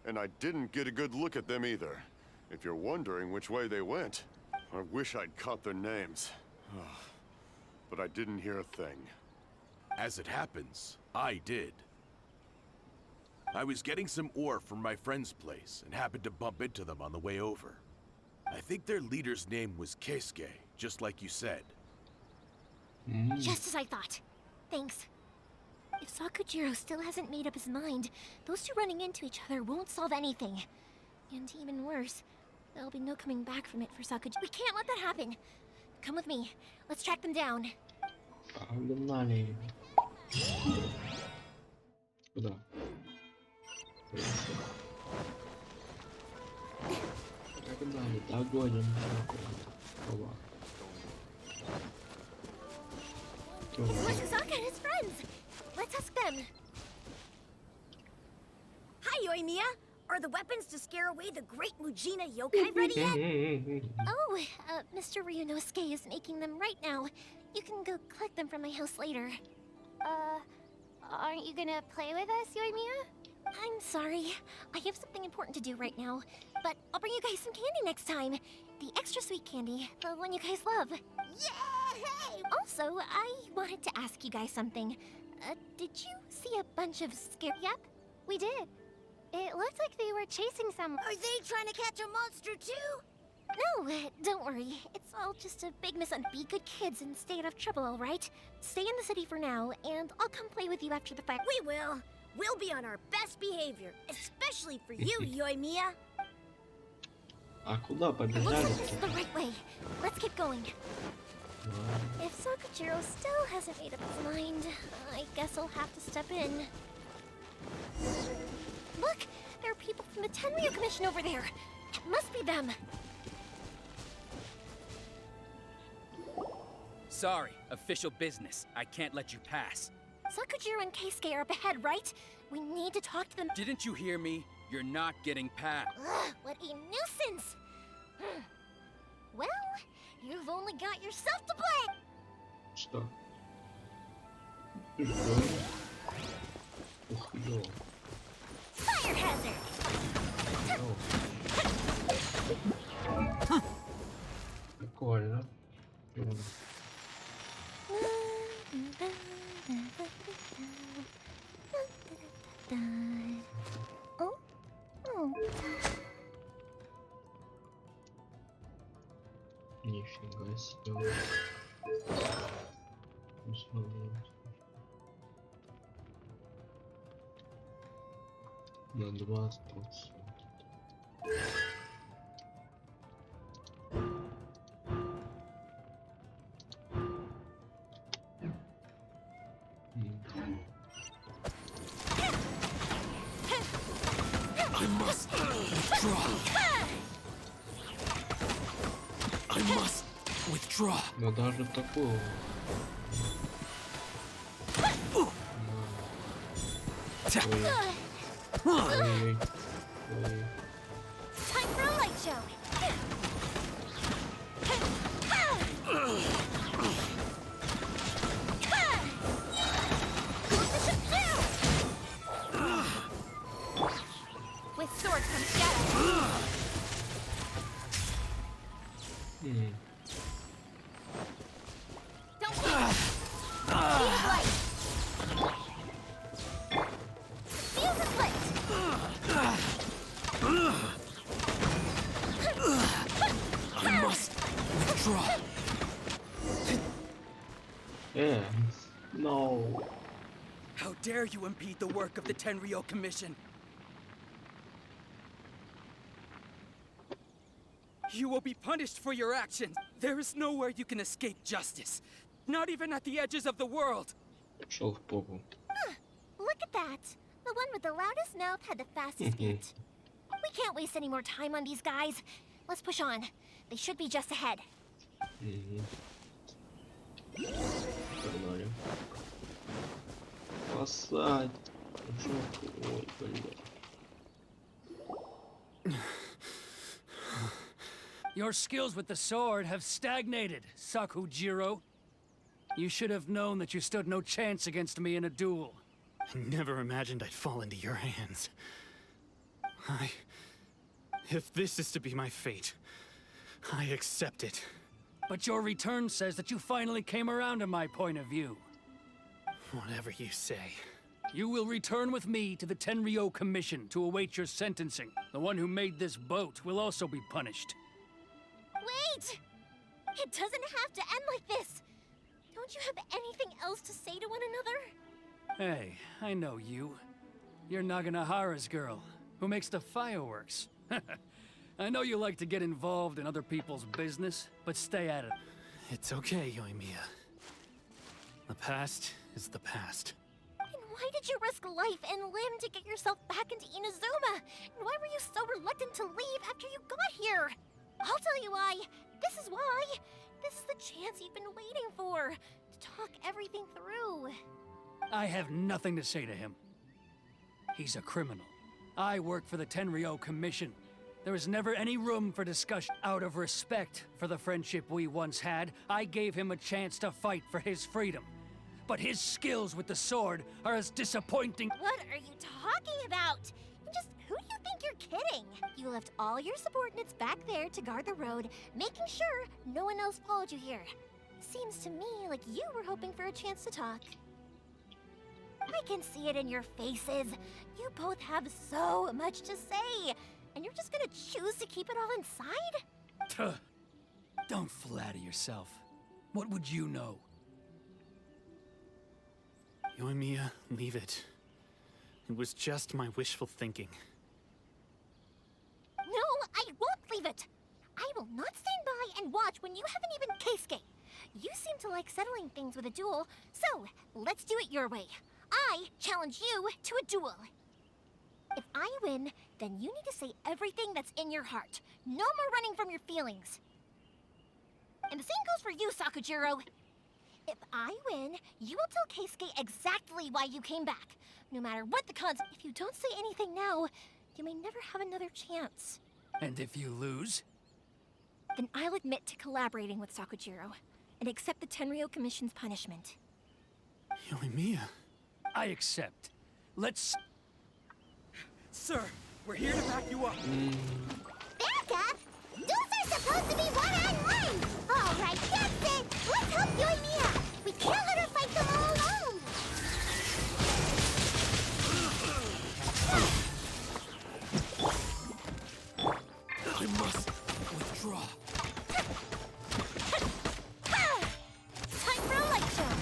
And I didn't get a good look at them either. If you're wondering which way they went, I wish I'd caught their names. But I didn't hear a thing. As it happens, I did. I was getting some ore from my friend's place and happened to bump into them on the way over. I think their leader's name was Keisuke, just like you said. Just as I thought. Thanks. If Sakujiro still hasn't made up his mind, those two running into each other won't solve anything. And even worse, there'll be no coming back from it for Sakujiro. We can't let that happen. Come with me. Let's track them down. Погнали. Куда? Погнали, догоним. Опа. Where's Sasaka and his friends? Let's ask them. Hi, Yoimiya. Are the weapons to scare away the great Mujina yokai ready yet? Oh, Mr. Ryunosuke is making them right now. You can go collect them from my house later. Aren't you gonna play with us, Yoimiya? I'm sorry. I have something important to do right now. But I'll bring you guys some candy next time. The extra sweet candy, the one you guys love. Yay! Also, I wanted to ask you guys something. Did you see a bunch of Yep, we did. It looked like they were chasing someone. Are they trying to catch a monster too? No, don't worry. It's all just a big Be good kids and stay out of trouble, all right? Stay in the city for now, and I'll come play with you after the fight. We will. We'll be on our best behavior, especially for you, Yoimiya. А куда Looks побежали? like this is the right way. Let's get going. If Sakujiro still hasn't made up his mind, I guess I'll have to step in. Look! There are people from the Tenryou Commission over there! It must be them! Sorry, official business. I can't let you pass. Sakujiro and Keisuke are up ahead, right? We need to talk to them. Didn't you hear me? You're not getting past. Ugh, what a nuisance! Well, you've only got yourself to blame! Что? Ух, ё. Fire hazard! Прикольно. Oh? Oh. Нифига себе. Посмотрим. На 20%. I must withdraw. I must withdraw. Но даже такого. Ой. Time for a light show. With sword comes shadow. Don't be light. Fuse is lit. I must withdraw. No. How dare you impede the work of the Tenryou Commission? You will be punished for your actions. There is nowhere you can escape justice. Not even at the edges of the world. Пошел в попу. Look at that. The one with the loudest mouth had the fastest feet. We can't waste any more time on these guys. Let's push on. They should be just ahead. Погнали. Спасать. Ой, блядь. Your skills with the sword have stagnated, Sakujiro. You should have known that you stood no chance against me in a duel. I never imagined I'd fall into your hands. If this is to be my fate, I accept it. But your return says that you finally came around to my point of view. Whatever you say. You will return with me to the Tenryo Commission to await your sentencing. The one who made this boat will also be punished. Wait! It doesn't have to end like this. Don't you have anything else to say to one another? Hey, I know you. You're Naganahara's girl, who makes the fireworks. I know you like to get involved in other people's business, but stay at it. It's okay, Yoimiya. The past is the past. And why did you risk life and limb to get yourself back into Inazuma? And why were you so reluctant to leave after you got here? I'll tell you why. This is why. This is the chance you've been waiting for. To talk everything through. I have nothing to say to him. He's a criminal. I work for the Tenryo Commission. There is never any room for discussion. Out of respect for the friendship we once had, I gave him a chance to fight for his freedom. But his skills with the sword are as disappointing. What are you talking about? Just who do you think you're kidding? You left all your subordinates back there to guard the road, making sure no one else followed you here. Seems to me like you were hoping for a chance to talk. I can see it in your faces. You both have so much to say, and you're just gonna choose to keep it all inside? Tuh. Don't flatter yourself. What would you know? Yoimiya, leave it. It was just my wishful thinking. No, I won't leave it. I will not stand by and watch when you haven't even Keisuke. You seem to like settling things with a duel, so let's do it your way. I challenge you to a duel. If I win, then you need to say everything that's in your heart. No more running from your feelings. And the same goes for you, Sakujiro. If I win, you will tell Keisuke exactly why you came back. No matter what the cons. If you don't say anything now, you may never have another chance. And if you lose? Then I'll admit to collaborating with Sakujiro and accept the Tenryo Commission's punishment. Yoimiya. I accept. Let's... Sir, we're here to back you up. Back up? Those are supposed to be one-on-one! All right, that's it! Let's help Yoimiya! We can't let her fight them all alone! I must withdraw. Time for a light show!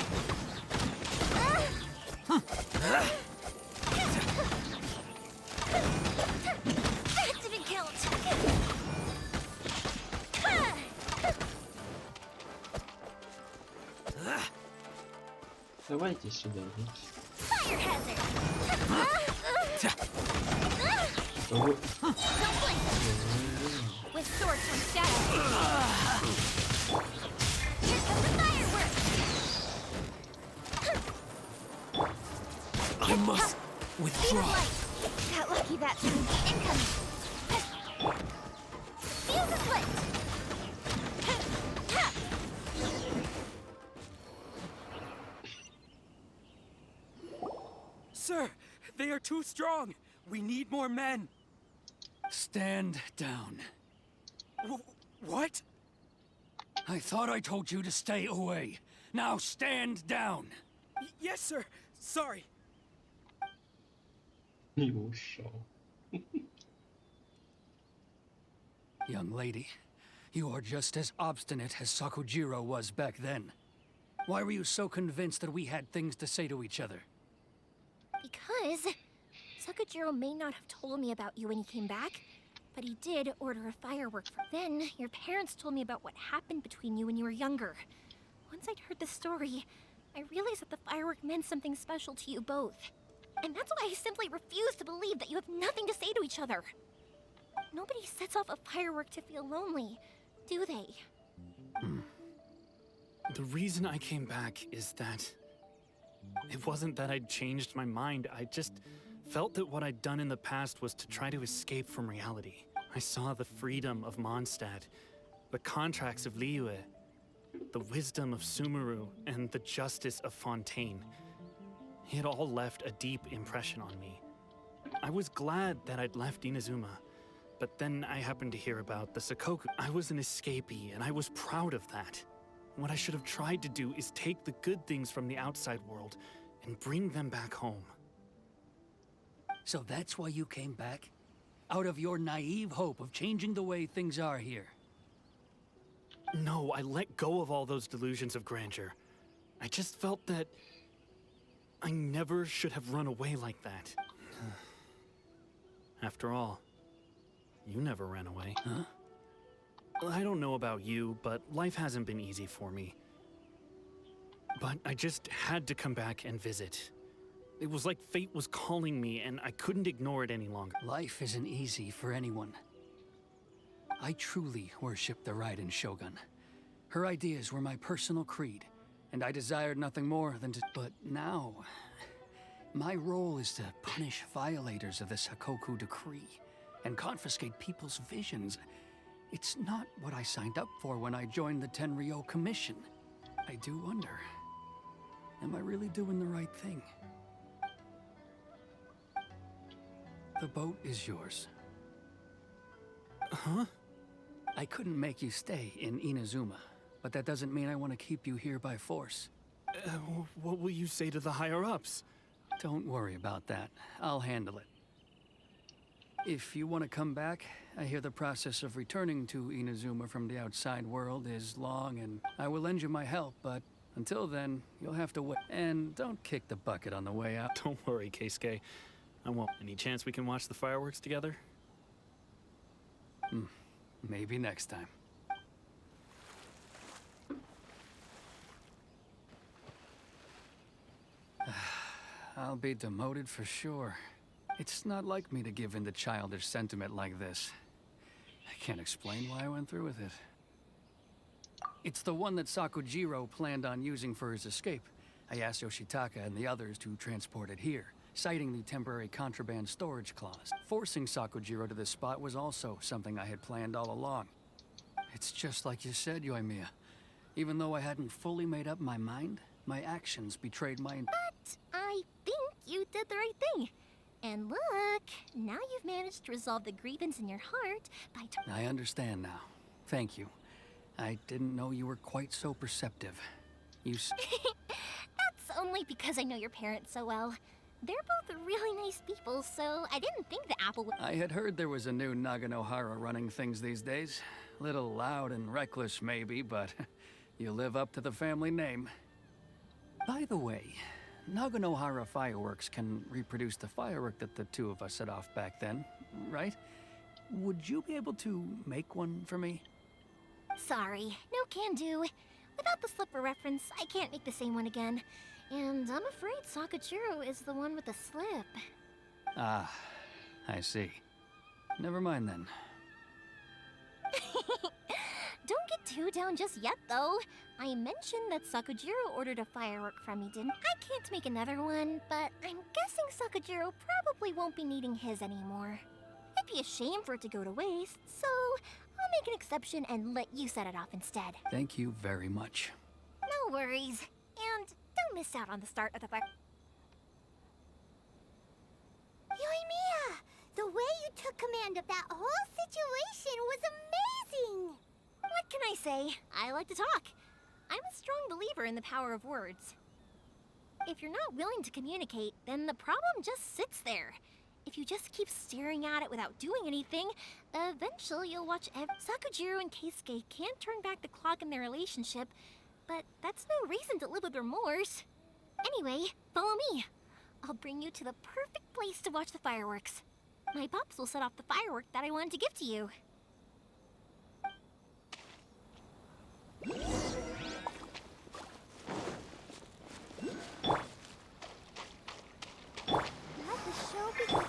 That didn't count! Давайте сюда. Fire hazard! Ого. Don't blink! With sword comes shadow. Here comes the fireworks! I must Speed of withdraw. light! Got lucky that time. Incoming! Fuse is lit! Sir, they are too strong. We need more men. Stand down. What? I thought I told you to stay away. Now stand down. Yes, sir. Sorry. И ушел. Young lady, you are just as obstinate as Sakujiro was back then. Why were you so convinced that we had things to say to each other? Because Sakujiro may not have told me about you when he came back, But he did order a firework. Then, your parents told me about what happened between you when you were younger. Once I'd heard the story, I realized that the firework meant something special to you both. And that's why I simply refuse to believe that you have nothing to say to each other. Nobody sets off a firework to feel lonely, do they? The reason I came back is that it wasn't that I'd changed my mind. I just felt that what I'd done in the past was to try to escape from reality. I saw the freedom of Mondstadt, the contracts of Liyue, the wisdom of Sumeru, and the justice of Fontaine. It all left a deep impression on me. I was glad that I'd left Inazuma, but then I happened to hear about the Sakoku. I was an escapee, and I was proud of that. What I should have tried to do is take the good things from the outside world and bring them back home. So that's why you came back? Out of your naive hope of changing the way things are here? No, I let go of all those delusions of grandeur. I just felt that I never should have run away like that. After all, you never ran away. Huh? I don't know about you, but life hasn't been easy for me. But I just had to come back and visit. It was like fate was calling me, and I couldn't ignore it any longer. Life isn't easy for anyone. I truly worship the Raiden Shogun. Her ideas were my personal creed, and I desired nothing more than to... But now, my role is to punish violators of the Sakoku decree and confiscate people's visions. It's not what I signed up for when I joined the Tenryo Commission. I do wonder, am I really doing the right thing? The boat is yours. Huh? I couldn't make you stay in Inazuma, but that doesn't mean I want to keep you here by force. What will you say to the higher-ups? Don't worry about that. I'll handle it. If you want to come back, I hear the process of returning to Inazuma from the outside world is long, and I will lend you my help, but until then, you'll have to wait. And don't kick the bucket on the way out. Don't worry, Keisuke. I won't. Any chance we can watch the fireworks together? Maybe next time. I'll be demoted for sure. It's not like me to give in to childish sentiment like this. I can't explain why I went through with it. It's the one that Sakujiro planned on using for his escape. I asked Yoshitaka and the others to transport it here, citing the temporary contraband storage clause. Forcing Sakujiro to this spot was also something I had planned all along. It's just like you said, Yoimiya. Even though I hadn't fully made up my mind, my actions betrayed my... But I think you did the right thing. And look, now you've managed to resolve the grievance in your heart by... I understand now. Thank you. I didn't know you were quite so perceptive. That's only because I know your parents so well. They're both really nice people, so I didn't think the apple would... I had heard there was a new Naganohara running things these days. Little loud and reckless, maybe, but you live up to the family name. By the way, Naganohara fireworks can reproduce the firework that the two of us set off back then, right? Would you be able to make one for me? Sorry, no can do. Without the slipper reference, I can't make the same one again. And I'm afraid Sakujiro is the one with the slip. Ah, I see. Never mind then. Don't get too down just yet, though. I mentioned that Sakujiro ordered a firework from me, didn't I? Can't make another one, but I'm guessing Sakujiro probably won't be needing his anymore. It'd be a shame for it to go to waste, so I'll make an exception and let you set it off instead. Thank you very much. No worries. And don't miss out on the start of the fire. Yoimiya! The way you took command of that whole situation was amazing! What can I say? I like to talk. I'm a strong believer in the power of words. If you're not willing to communicate, then the problem just sits there. If you just keep staring at it without doing anything, eventually you'll watch Sakujiro and Keisuke can't turn back the clock in their relationship, but that's no reason to live with remorse. Anyway, follow me. I'll bring you to the perfect place to watch the fireworks. My pops will set off the firework that I wanted to give to you. Let the show begin.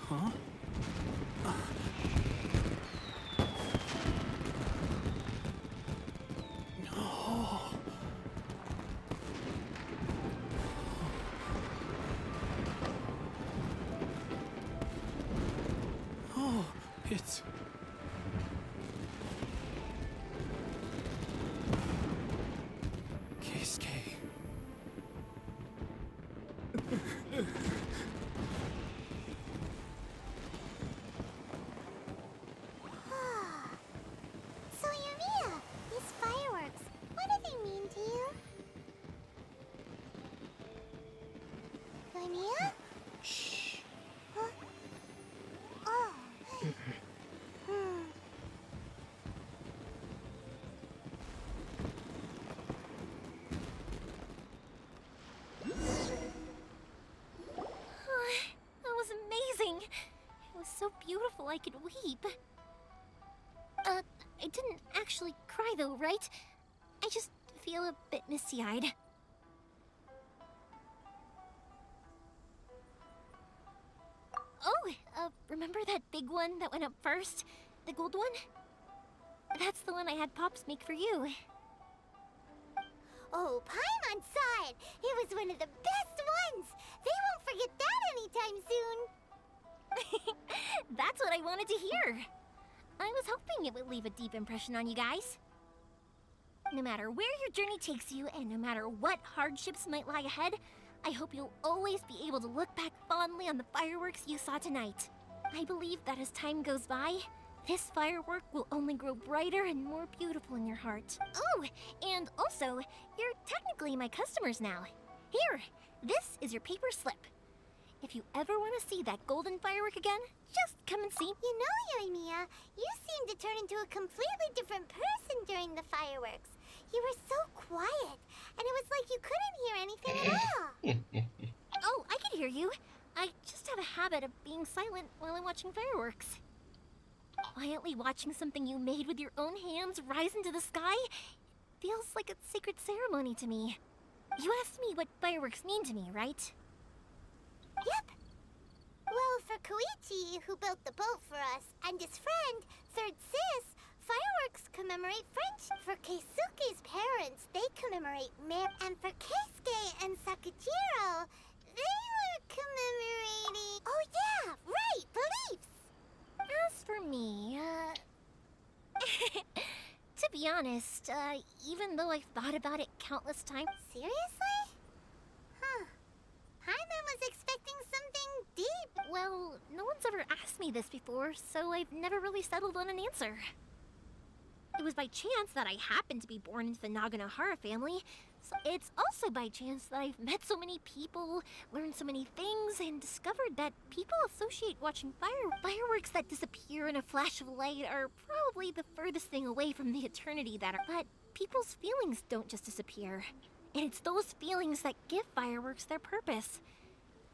Huh? Oh. Oh, it's... Keisuke. So, Yumiya, these fireworks, what do they mean to you? Yumiya? Shh. Huh? Oh. That was amazing. It was so beautiful I could weep. I didn't actually cry though, right? I just feel a bit misty-eyed. Oh, remember that big one that went up first? The gold one? That's the one I had Pops make for you. Oh, Paimon saw it! It was one of the best ones! They won't forget that anytime soon! That's what I wanted to hear. I was hoping it would leave a deep impression on you guys. No matter where your journey takes you, and no matter what hardships might lie ahead, I hope you'll always be able to look back fondly on the fireworks you saw tonight. I believe that as time goes by, this firework will only grow brighter and more beautiful in your heart. Oh, and also, you're technically my customers now. Here, this is your paper slip. If you ever want to see that golden firework again, just come and see. You know, Yumiya, you seemed to turn into a completely different person during the fireworks. You were so quiet, and it was like you couldn't hear anything at all. Oh, I can hear you. I just have a habit of being silent while I'm watching fireworks. Quietly watching something you made with your own hands rise into the sky feels like a sacred ceremony to me. You asked me what fireworks mean to me, right? Yep. Well, for Koichi, who built the boat for us, and his friend, Third Sis, fireworks commemorate friendship. For Keisuke's parents, they commemorate marriage. And for Keisuke and Sakajiro, they were commemorating... Oh yeah, right, beliefs! As for me, to be honest, even though I've thought about it countless times... Seriously? Huh. Paimon was expecting something deep. Well, no one's ever asked me this before, so I've never really settled on an answer. It was by chance that I happened to be born into the Naganohara family, so it's also by chance that I've met so many people, learned so many things, and discovered that people associate watching fireworks that disappear in a flash of light are probably the furthest thing away from the eternity that are. But people's feelings don't just disappear, and it's those feelings that give fireworks their purpose.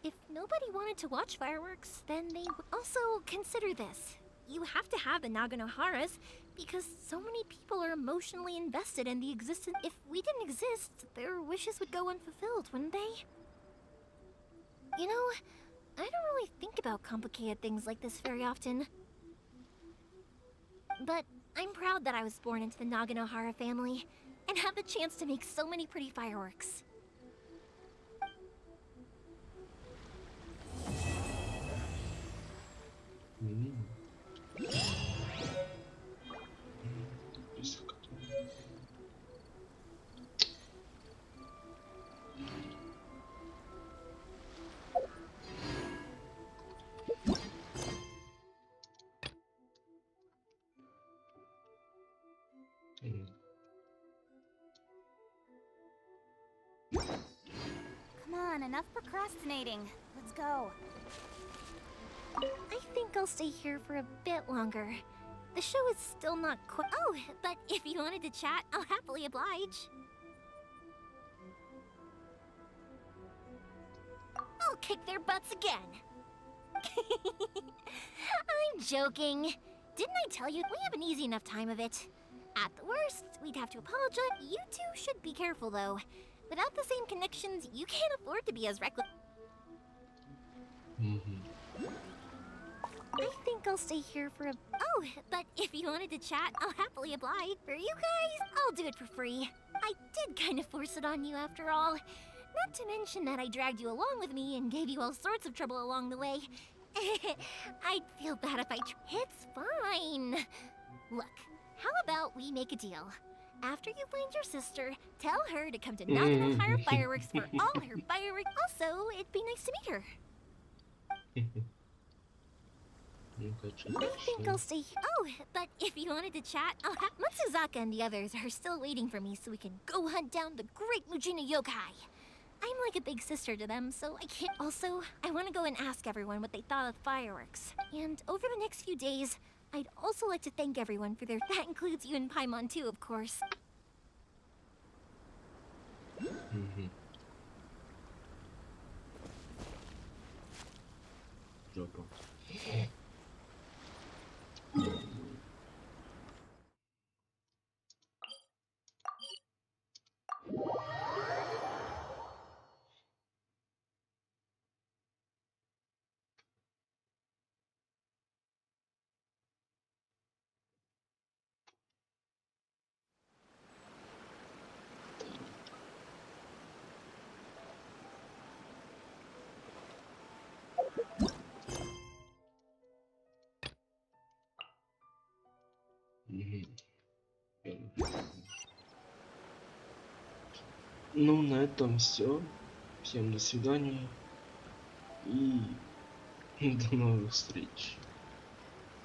If nobody wanted to watch fireworks, then they would also consider this. You have to have the Naganoharas because so many people are emotionally invested in the existence. If we didn't exist, their wishes would go unfulfilled, wouldn't they? You know, I don't really think about complicated things like this very often. But I'm proud that I was born into the Naganohara family and have the chance to make so many pretty fireworks. Enough procrastinating. Let's go. I think I'll stay here for a bit longer. The show is still not quite. Oh, but if you wanted to chat, I'll happily oblige. I'll kick their butts again. I'm joking. Didn't I tell you we have an easy enough time of it? At the worst, we'd have to apologize. You two should be careful, though. Without the same connections, you can't afford to be as reckless. I think I'll stay here for a... Oh, but if you wanted to chat, I'll happily oblige. For you guys, I'll do it for free. I did kind of force it on you after all. Not to mention that I dragged you along with me and gave you all sorts of trouble along the way. I'd feel bad if It's fine. Look, how about we make a deal? After you find your sister, tell her to come to Nagano Fireworks for all her fireworks. Also, it'd be nice to meet her. I think I'll stay here. Oh, but if you wanted to chat, I'll have... Matsuzaka and the others are still waiting for me so we can go hunt down the great Mujina yokai. I'm like a big sister to them, so I can't... Also, I want to go and ask everyone what they thought of the fireworks. And over the next few days, I'd also like to thank everyone for their... That includes you and Paimon too, of course. Ну, на этом все. Всем до свидания. И до новых встреч.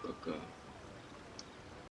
Пока.